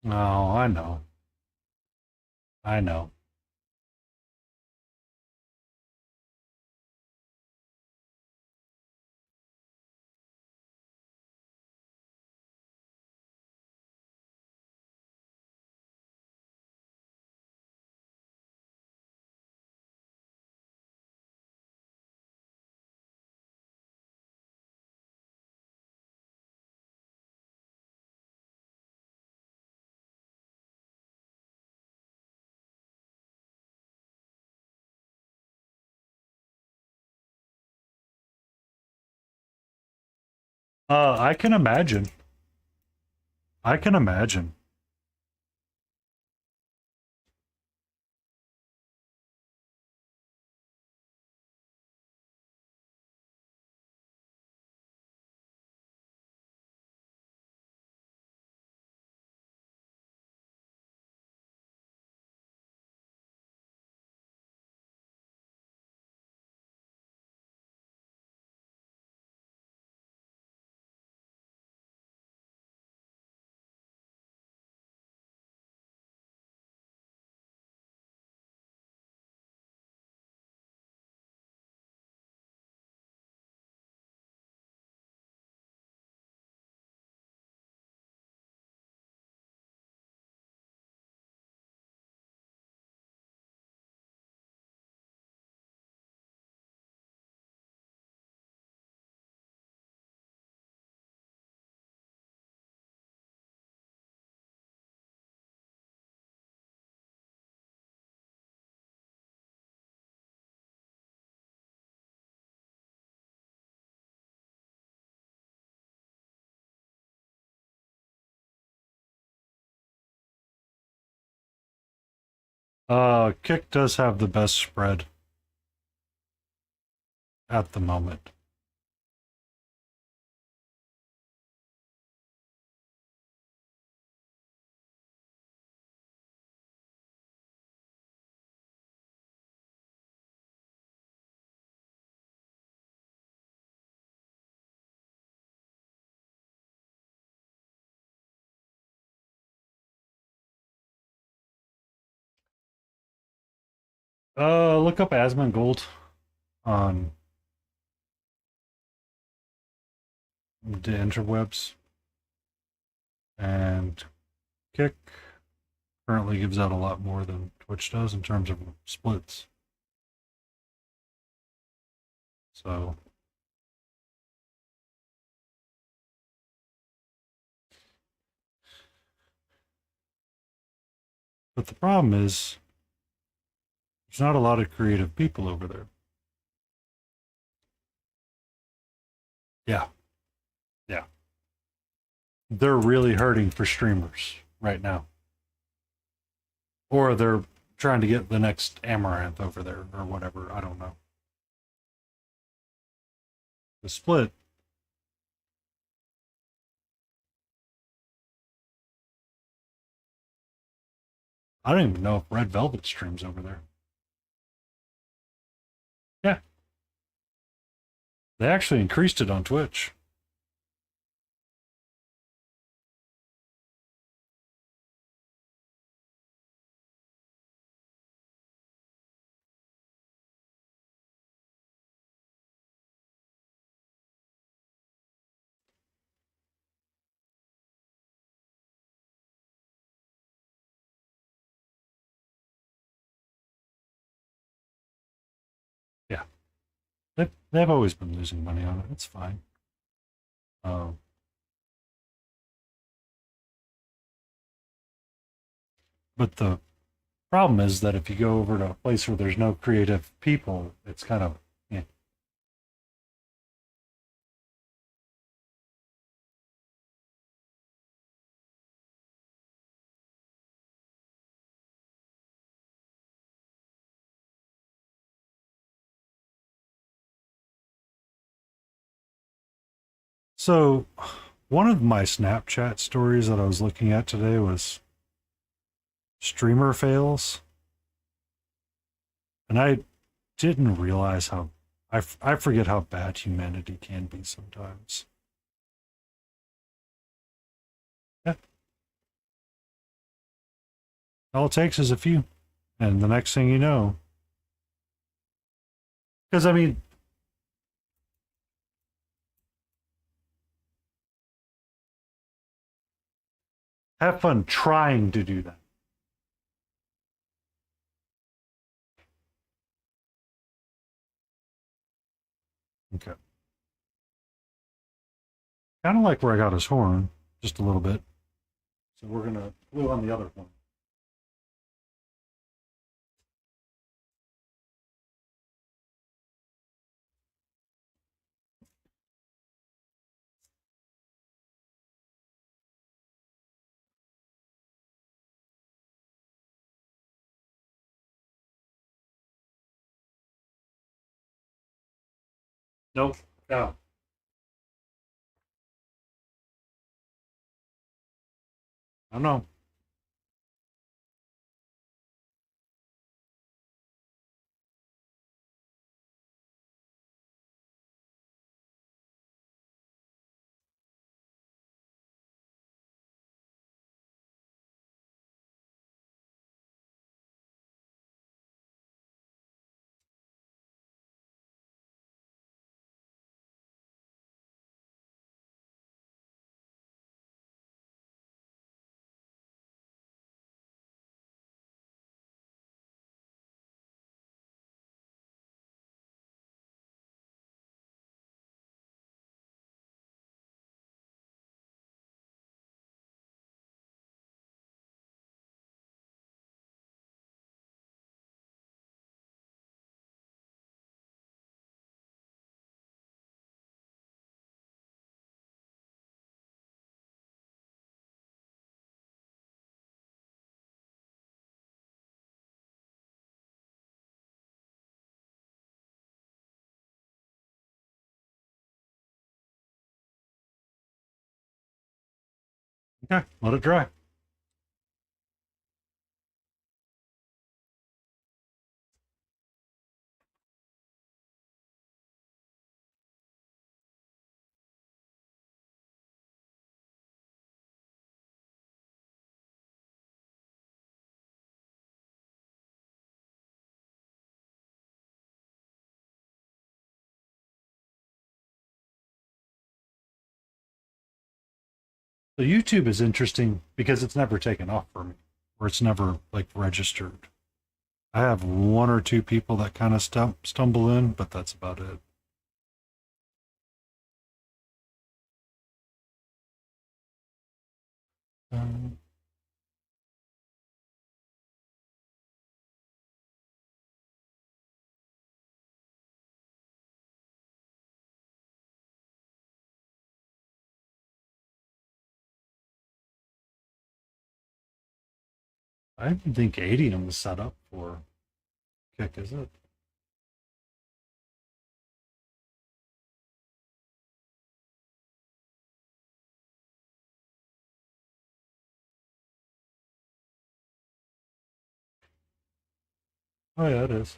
Oh, I know. I know. I can imagine. I can imagine. Kick does have the best spread at the moment. Look up Asmongold on the interwebs, and Kick currently gives out a lot more than Twitch does in terms of splits. So but the problem is there's not a lot of creative people over there. Yeah. Yeah. They're really hurting for streamers right now. Or they're trying to get the next Amaranth over there or whatever. I don't know. The split. I don't even know if Red Velvet streams over there. Yeah. They actually increased it on Twitch. Yeah. They've always been losing money on it. It's fine. Um, but the problem is that if you go over to a place where there's no creative people, it's kind of, yeah. So, one of my Snapchat stories that I was looking at today was streamer fails. And I didn't realize how, I forget how bad humanity can be sometimes. Yeah. All it takes is a few. And the next thing you know, because I mean, have fun trying to do that. Okay. Kind of like where I got his horn, just a little bit. So we're going to glue on the other one. Nope. No. I don't know. Okay, let it dry. So YouTube is interesting because it's never taken off for me, or it's never like registered. I have one or two people that kind of stumble in, but that's about it. Um, I don't think Adium is set up for Kick, is it? Oh yeah, it is.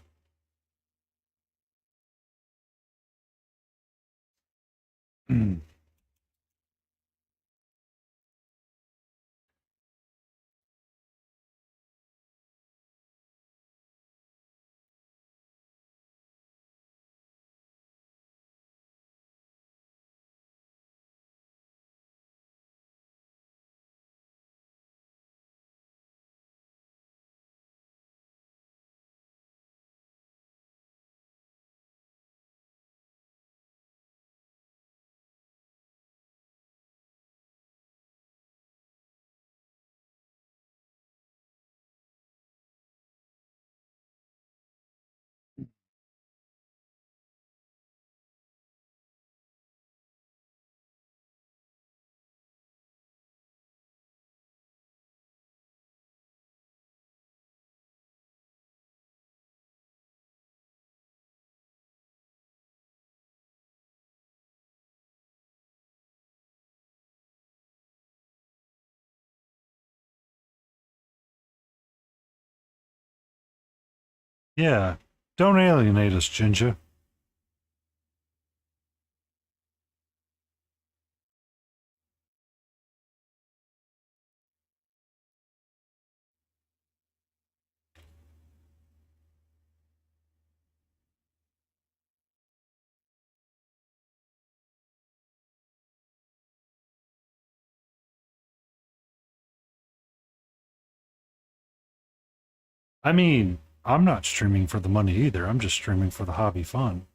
Hmm. Yeah. Don't alienate us, Ginger. I mean, I'm not streaming for the money either. I'm just streaming for the hobby fun.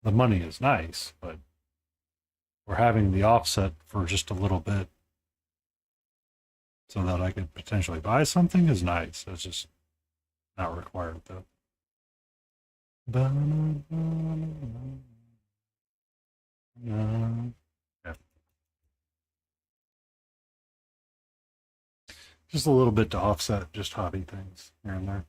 The money is nice, but we're having the offset for just a little bit so that I could potentially buy something is nice. It's just not required though. Yeah. Just a little bit to offset just hobby things here and there.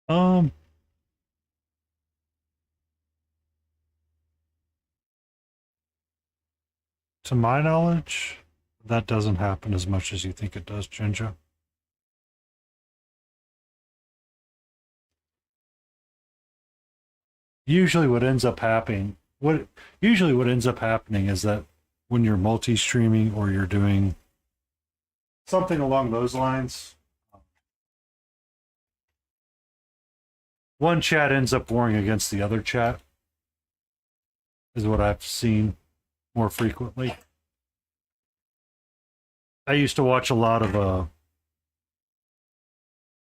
Um, to my knowledge, That doesn't happen as much as you think it does, Ginger. Usually what ends up happening is that when you're multi-streaming or you're doing something along those lines, one chat ends up warring against the other chat, is what I've seen more frequently. I used to watch a lot of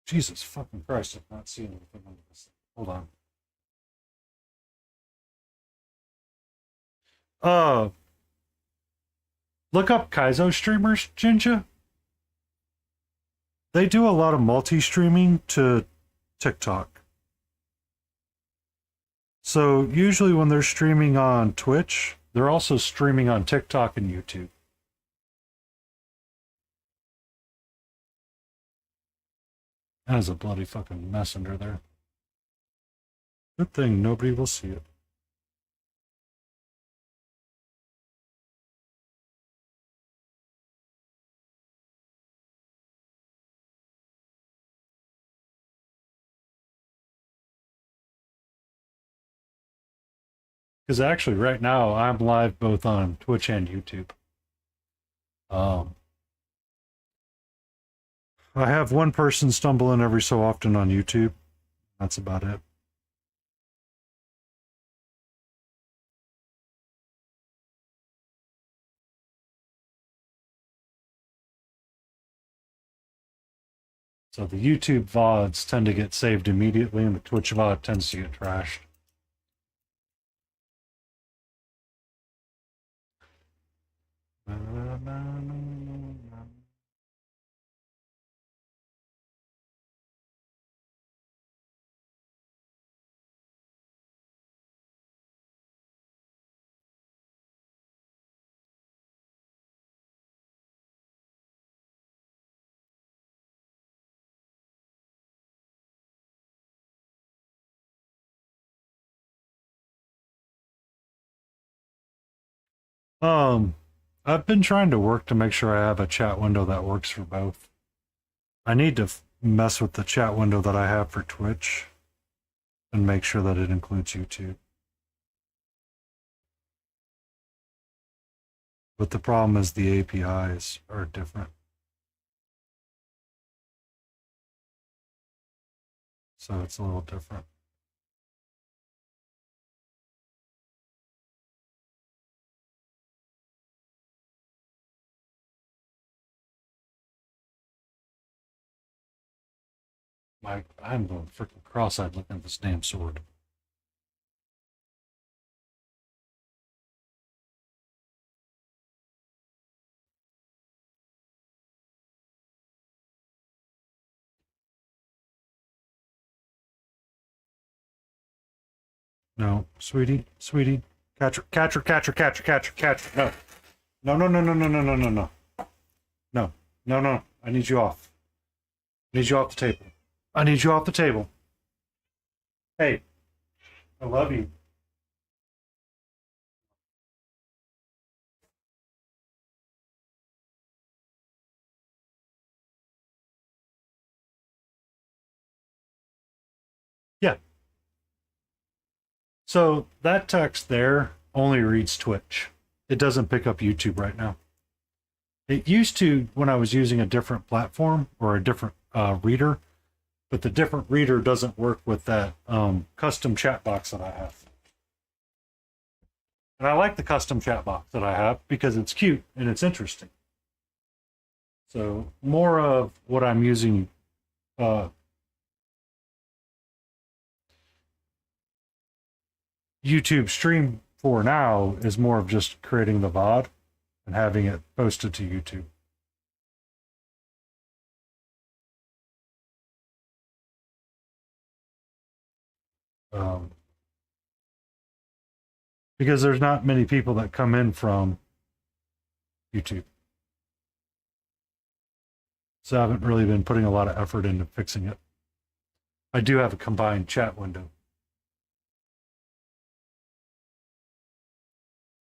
Jesus fucking Christ, I'm not seeing anything on this. Hold on. Look up Kaizo streamers, Jinja. They do a lot of multi-streaming to TikTok. So usually when they're streaming on Twitch, they're also streaming on TikTok and YouTube. That is a bloody fucking mess under there. Good thing nobody will see it. Because actually, right now, I'm live both on Twitch and YouTube. I have one person stumble in every so often on YouTube. That's about it. So the YouTube VODs tend to get saved immediately, and the Twitch VOD tends to get trashed. I've been trying to work to make sure I have a chat window that works for both. I need to mess with the chat window that I have for Twitch and make sure that it includes YouTube. But the problem is the APIs are different. So it's a little different. I'm going freaking cross-eyed looking at this damn sword. No, sweetie. Catcher. No. No. I need you off. I need you off the table. Hey, I love you. Yeah. So that text there only reads Twitch. It doesn't pick up YouTube right now. It used to when I was using a different platform or a different reader, but the different reader doesn't work with that custom chat box that I have. And I like the custom chat box that I have because it's cute and it's interesting. So more of what I'm using YouTube stream for now is more of just creating the VOD and having it posted to YouTube. Because there's not many people that come in from YouTube. So I haven't really been putting a lot of effort into fixing it. I do have a combined chat window.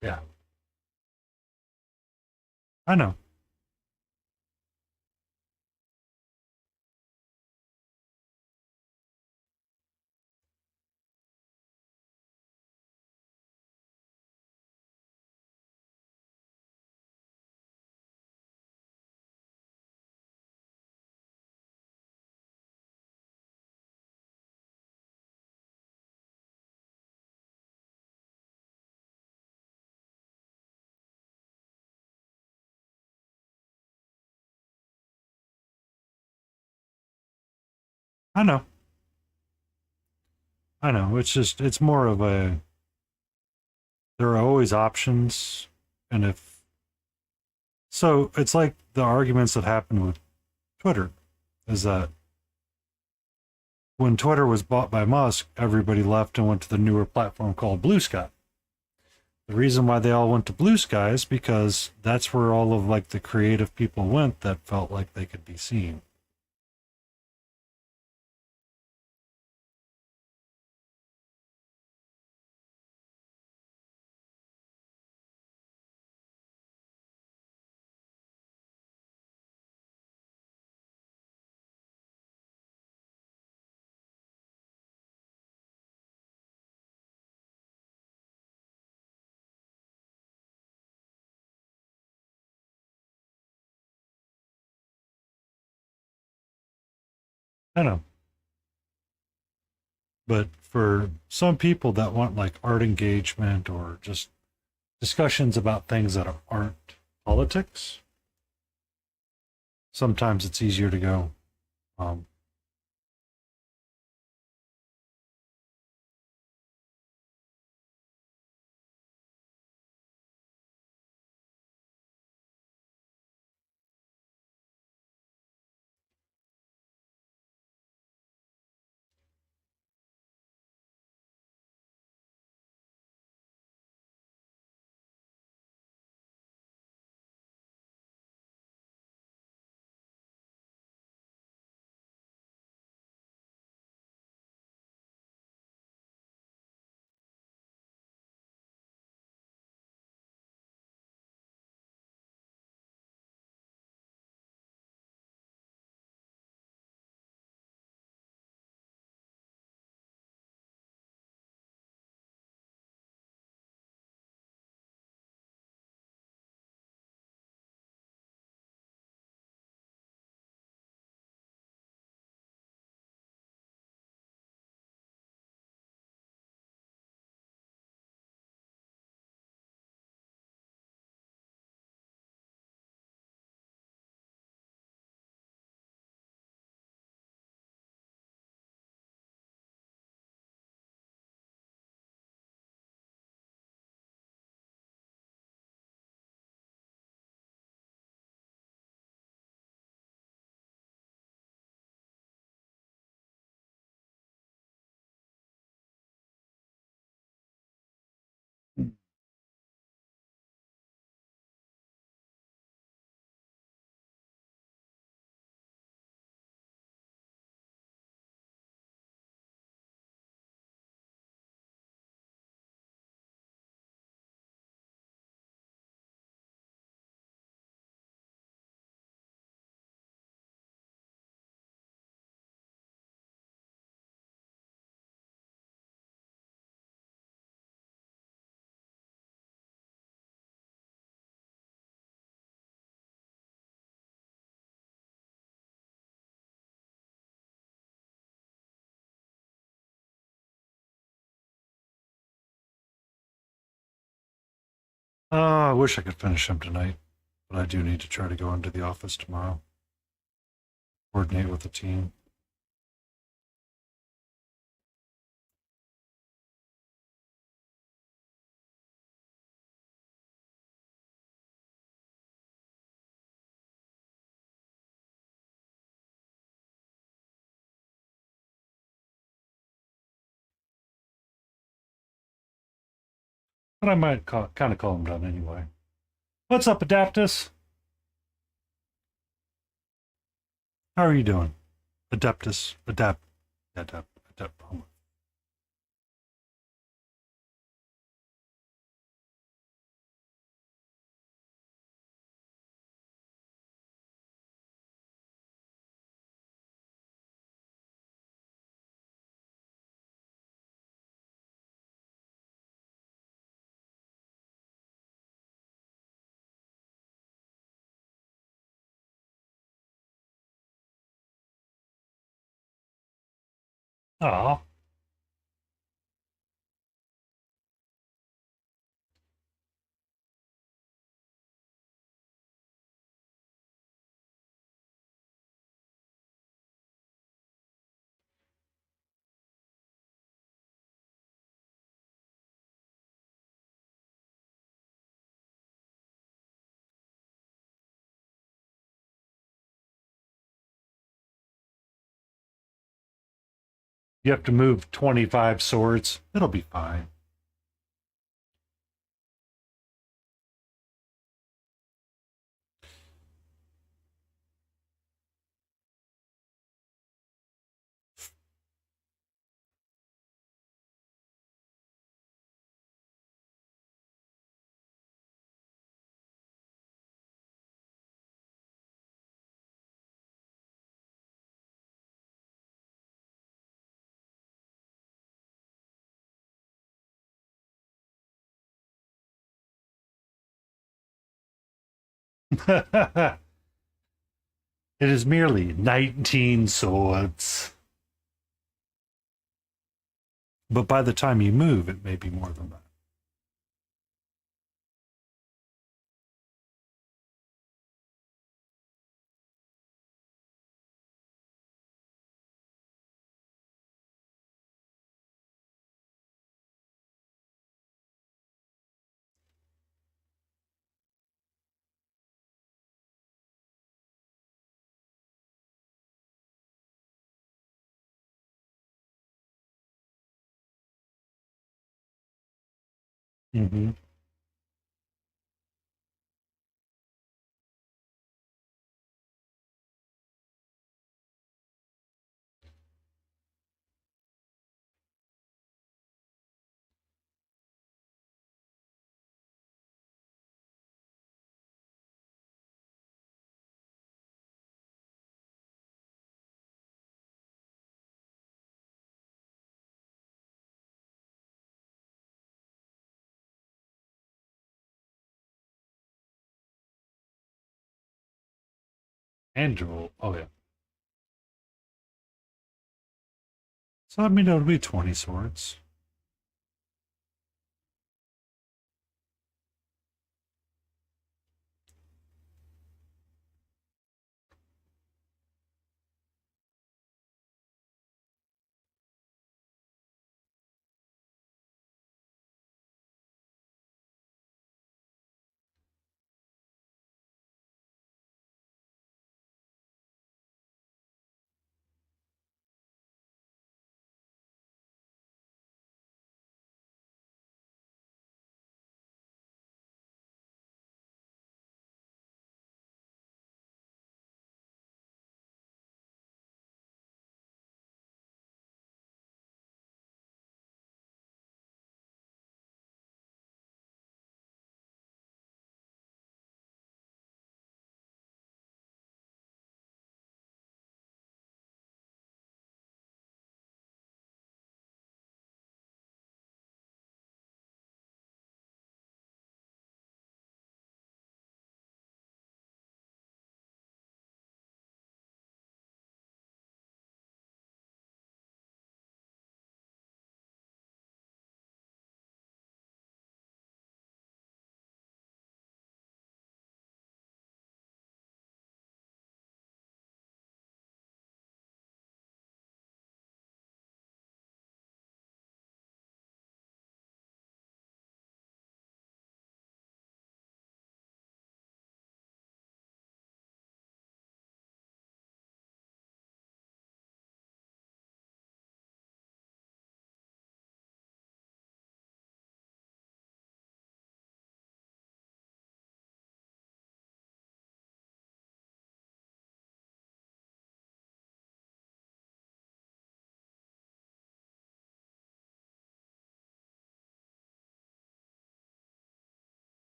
Yeah. I know. I know. I know. It's just, it's more of a, there are always options. And if, so it's like the arguments that happened with Twitter is that when Twitter was bought by Musk, everybody left and went to the newer platform called Blue Sky. The reason why they all went to Blue Sky is because that's where all of like the creative people went that felt like they could be seen. I know. But for some people that want like art engagement or just discussions about things that aren't politics, sometimes it's easier to go. Um, I wish I could finish them tonight, but I do need to try to go into the office tomorrow, coordinate with the team. But I might kind of call them done anyway. What's up, Adaptus? How are you doing? Adapt. Oh, you have to move 25 swords. It'll be fine. It is merely 19 swords. But by the time you move, it may be more than that. Mm-hmm. Andrew. Oh, yeah. So I mean, it'll be 20 swords.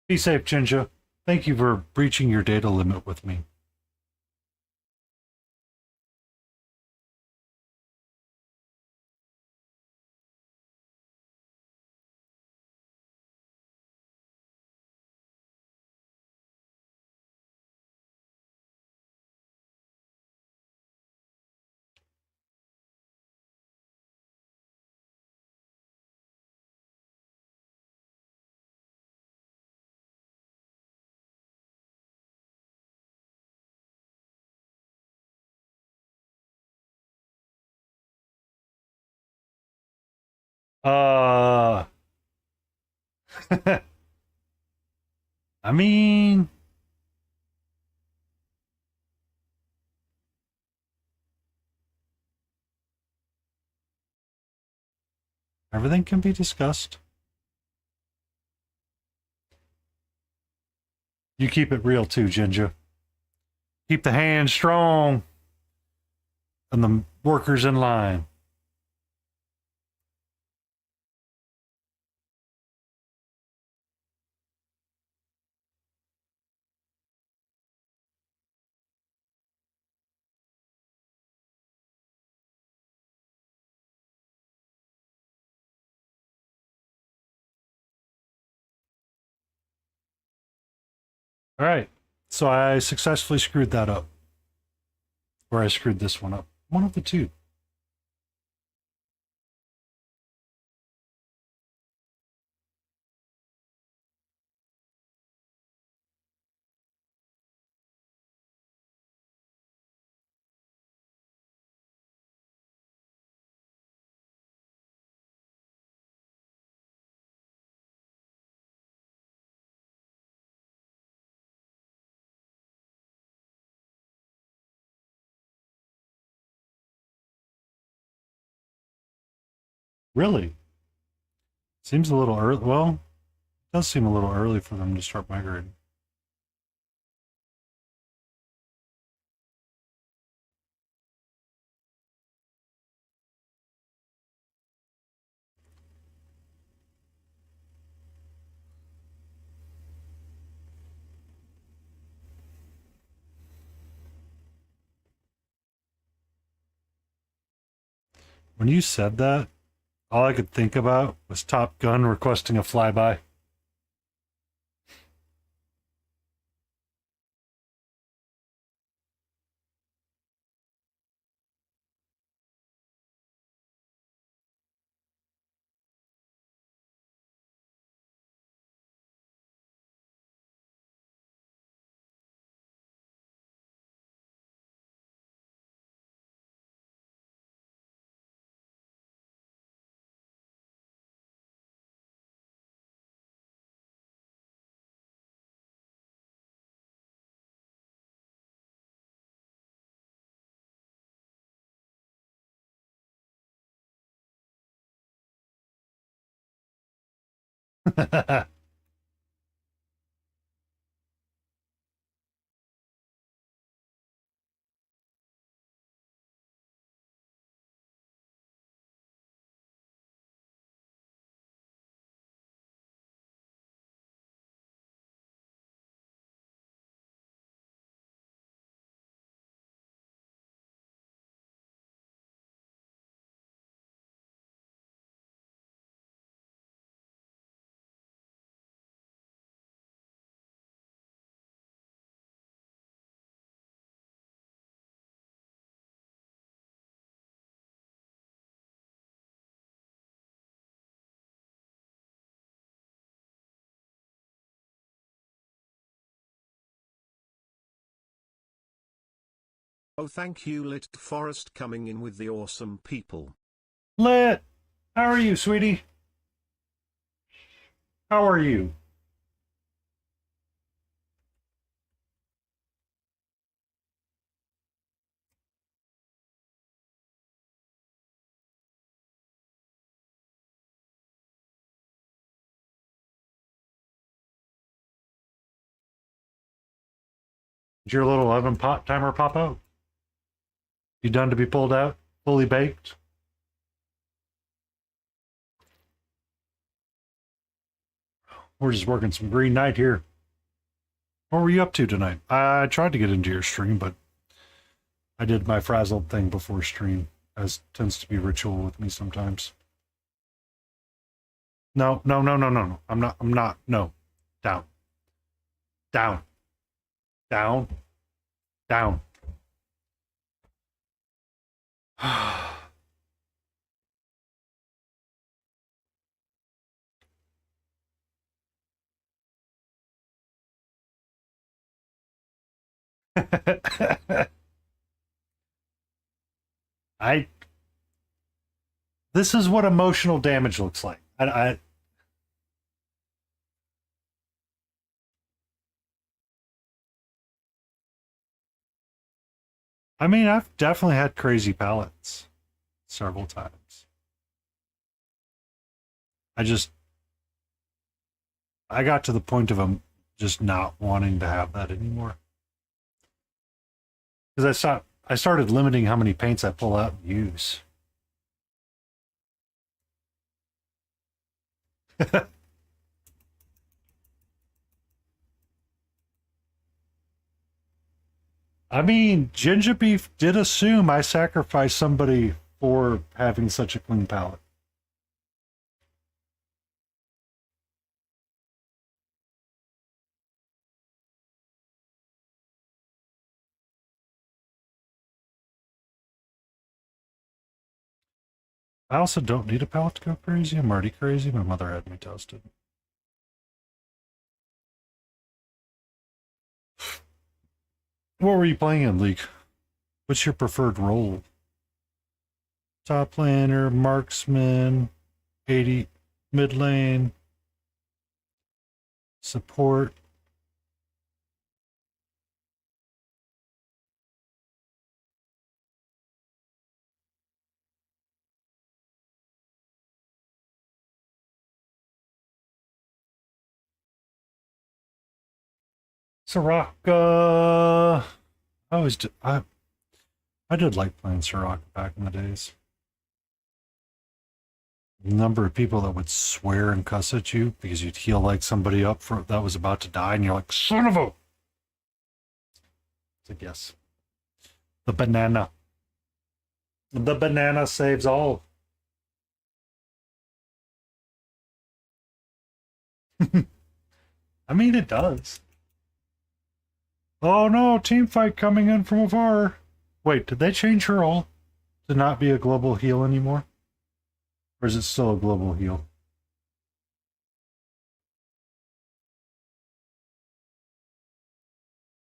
Be safe, Ginger. Thank you for breaching your data limit with me. I mean, everything can be discussed. You keep it real too, Ginger. Keep the hand strong and the workers in line. All right. So I successfully screwed that up. Or I screwed this one up. One of the two. Really? Seems a little early. Well, it does seem a little early for them to start migrating. When you said that, all I could think about was Top Gun requesting a flyby. Oh, thank you, Lit Forest, coming in with the awesome people. Lit! How are you, sweetie? How are you? Did your little oven pot timer pop out? You done to be pulled out? Fully baked? We're just working some Green Knight here. What were you up to tonight? I tried to get into your stream, but I did my frazzled thing before stream, as tends to be ritual with me sometimes. No. I'm not. No. Down. Down. Down. Down. This is what emotional damage looks like. I mean, I've definitely had crazy palettes several times. I got to the point of just not wanting to have that anymore. Because I started limiting how many paints I pull out and use. I mean, Ginger Beef did assume I sacrificed somebody for having such a clean palette. I also don't need a palette to go crazy. I'm already crazy. My mother had me toasted. What were you playing in, League? What's your preferred role? Top laner, marksman, 80, mid lane, support. Soraka. I did like playing Soraka back in the days. The number of people that would swear and cuss at you because you'd heal like somebody up that was about to die, and you're like, son of a. It's a guess. The banana. The banana saves all. I mean, it does. Oh no, team fight coming in from afar. Wait, did they change her all to not be a global heal anymore? Or is it still a global heal?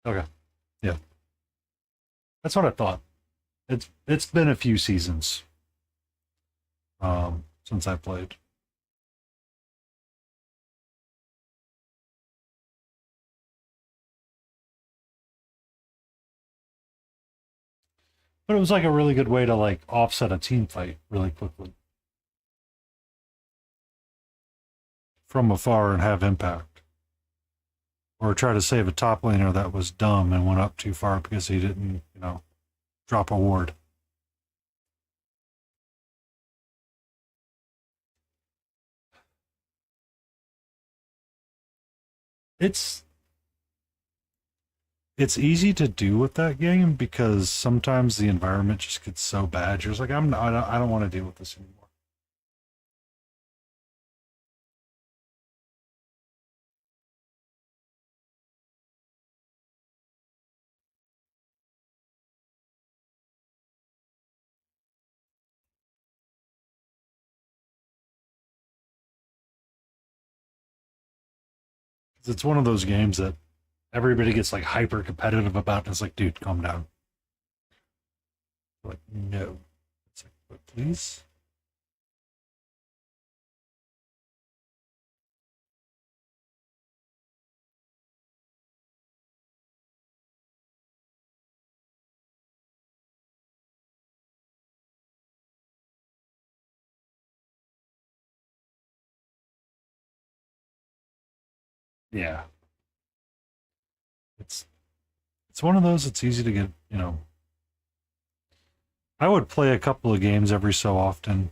Okay. Yeah. That's what I thought. It's been a few seasons since I played. But it was like a really good way to like offset a team fight really quickly from afar and have impact. Or try to save a top laner that was dumb and went up too far because he didn't, drop a ward. It's easy to do with that game because sometimes the environment just gets so bad. You're just like, I don't want to deal with this anymore. It's one of those games that everybody gets like hyper competitive about, and it's like, dude, calm down. Like, no. It's like, but please. Yeah. It's one of those. It's easy to get, I would play a couple of games every so often,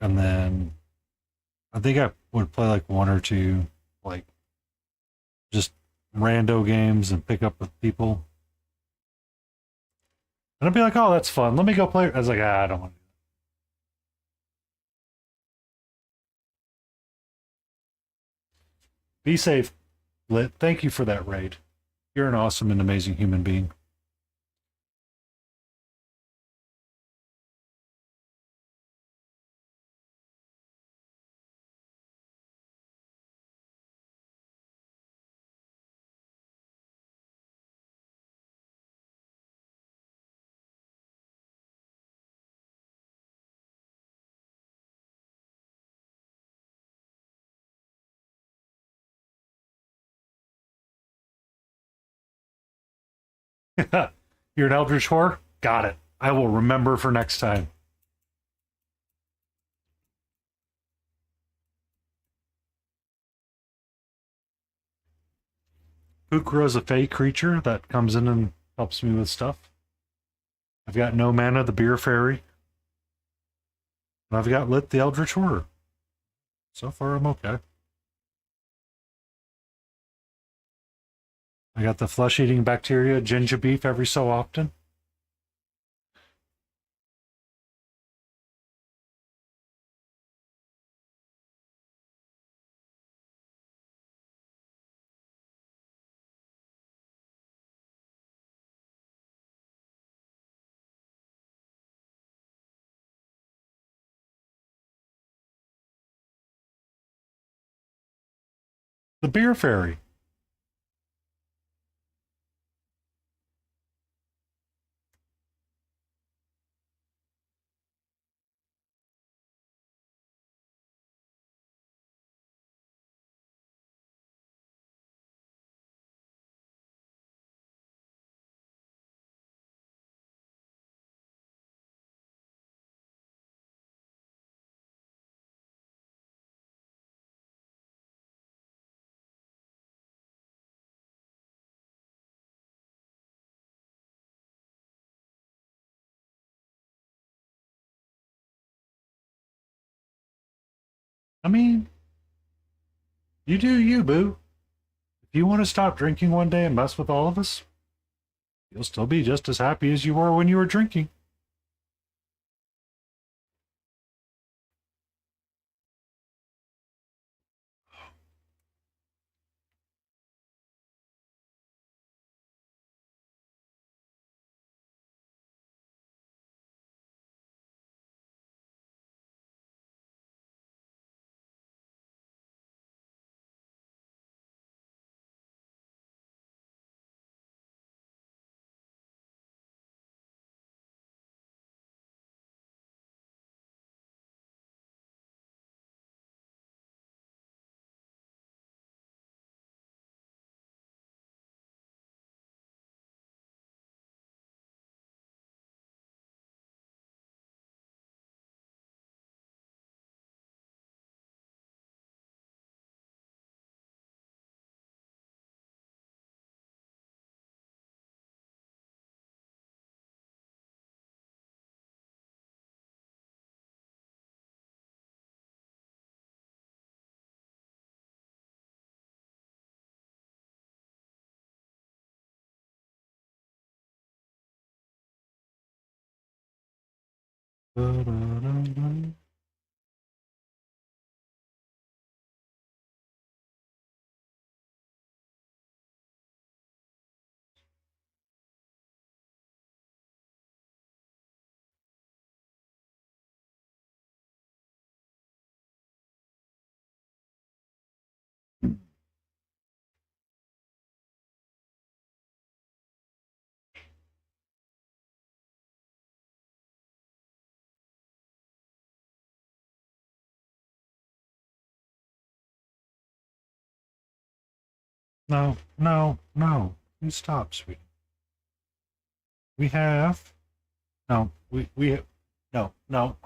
and then I think would play like one or two, like just rando games and pick up with people. And I'd be like, oh, that's fun. Let me go play. I was like, I don't want to. Be safe, Lit. Thank you for that raid. You're an awesome and amazing human being. You're an eldritch whore? Got it. I will remember for next time. Pukro is a fey creature that comes in and helps me with stuff. I've got No Mana, the beer fairy. And I've got Lit, the eldritch whore. So far, I'm okay. I got the flesh-eating bacteria, ginger beef every so often. The beer fairy. I mean, you do you, boo. If you want to stop drinking one day and mess with all of us, you'll still be just as happy as you were when you were drinking. No, no, no. You stop, sweetie. We have. No, we, no, no.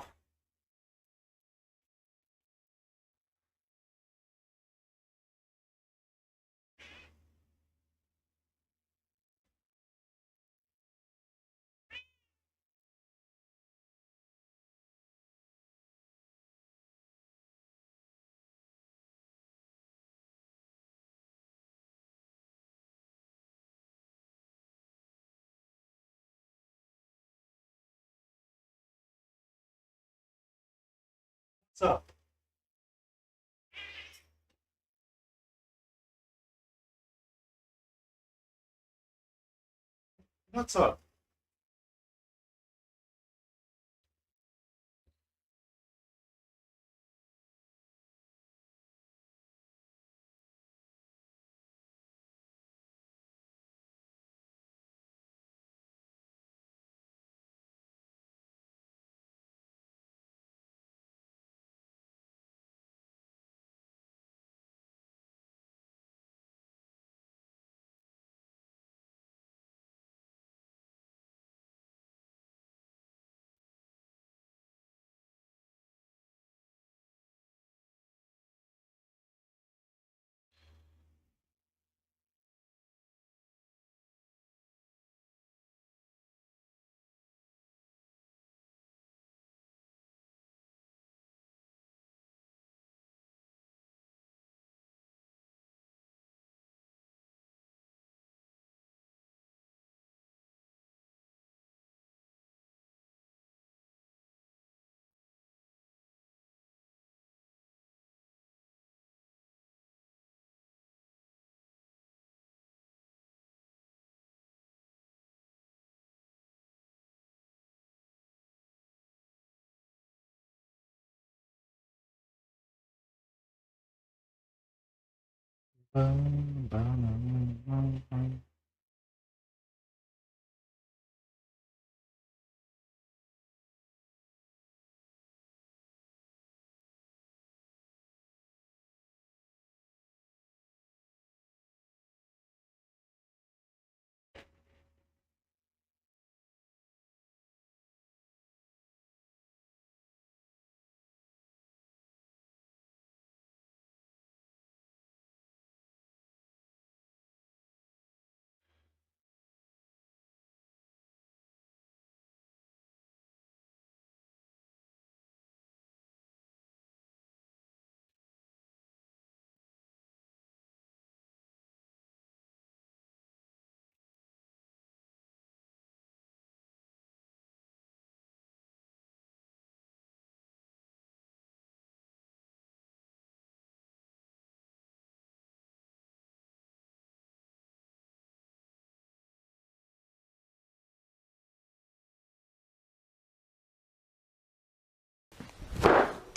What's up? What's up?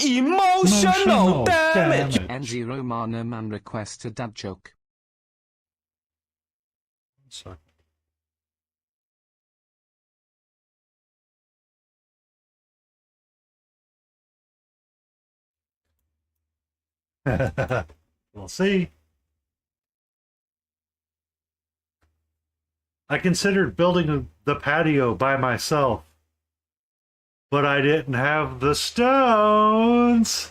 Emotional damage. N0 Mana Man requests a dad joke. So. We'll see. I considered building the patio by myself, but I didn't have the stones.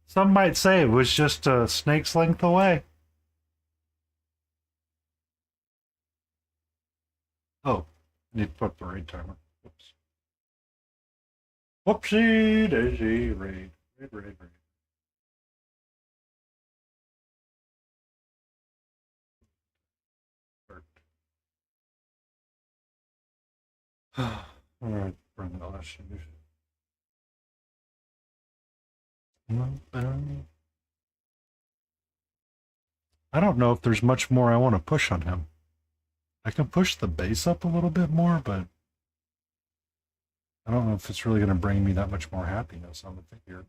Some might say it was just a snake's length away. Oh, need to put the raid timer. Whoops. Whoopsie daisy, raid. Raid. All right, bring the last shoes. I don't know if there's much more I want to push on him. I can push the base up a little bit more, but I don't know if it's really going to bring me that much more happiness on the figure.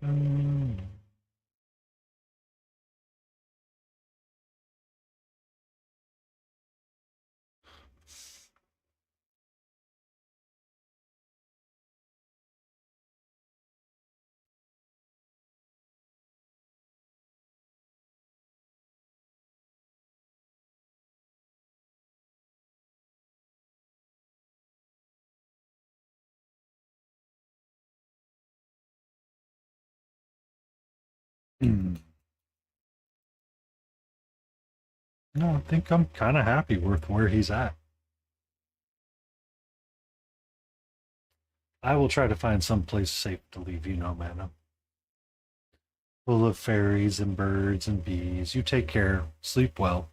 Hmm. No, I think I'm kind of happy with where he's at. I will try to find some place safe to leave you, no man. I'm full of fairies and birds and bees. You take care. Sleep well.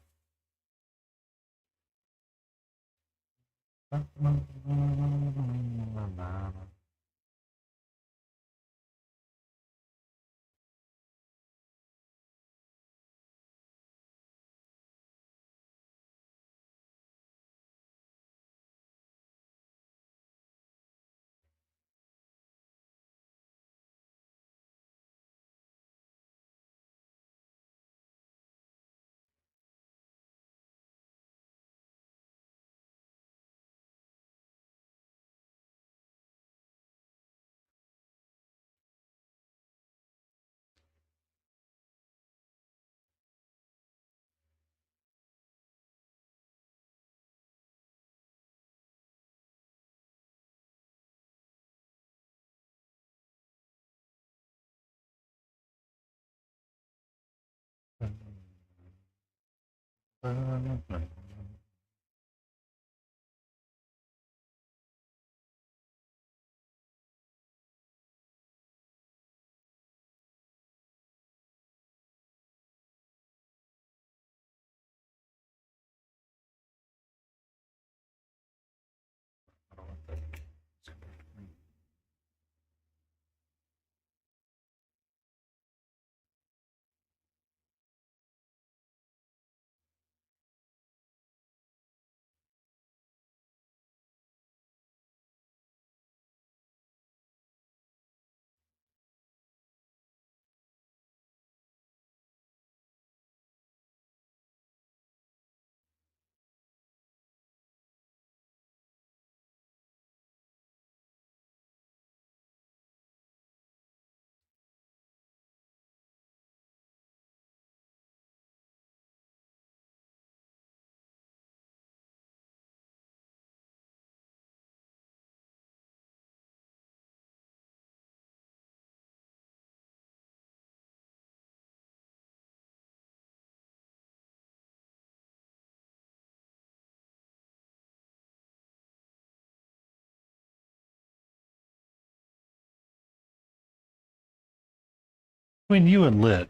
Between you and Lit,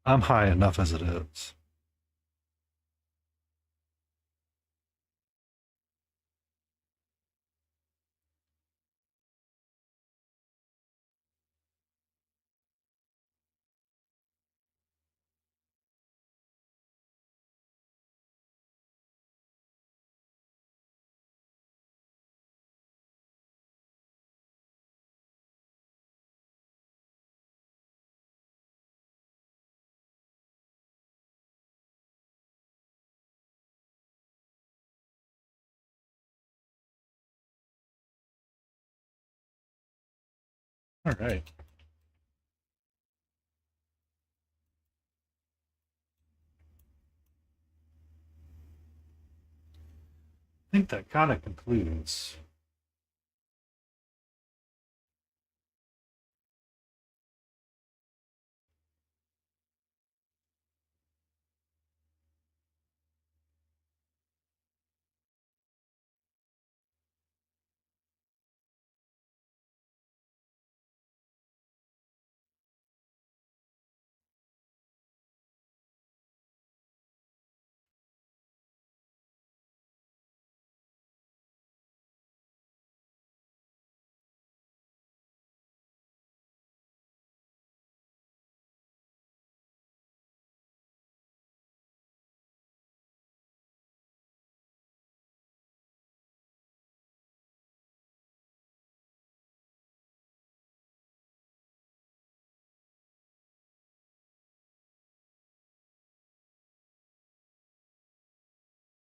I'm high enough as it is. All right. I think that kind of concludes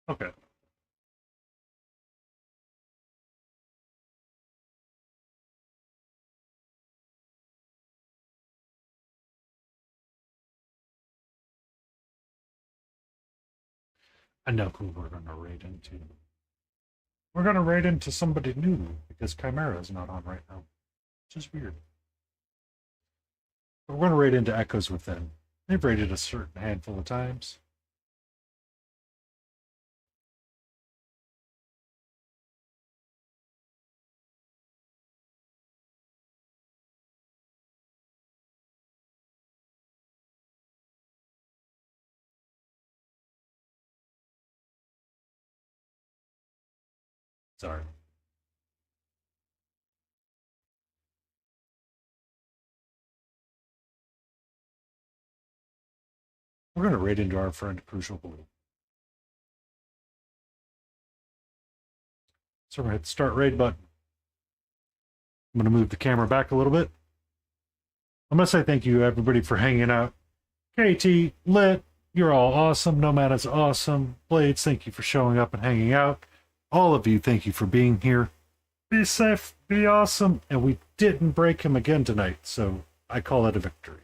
Okay. I know who we're going to raid into. We're going to raid into somebody new because Chimera is not on right now, which is weird. But we're going to raid into Echoes Within. They've raided a certain handful of times. Sorry. We're going to raid into our friend Crucial Blue. So we're going to hit the start raid button. I'm going to move the camera back a little bit. I'm going to say thank you, everybody, for hanging out. KT, Lit, you're all awesome. Nomad is awesome. Blades, thank you for showing up and hanging out. All of you, thank you for being here. Be safe, be awesome. And we didn't break him again tonight, so I call it a victory.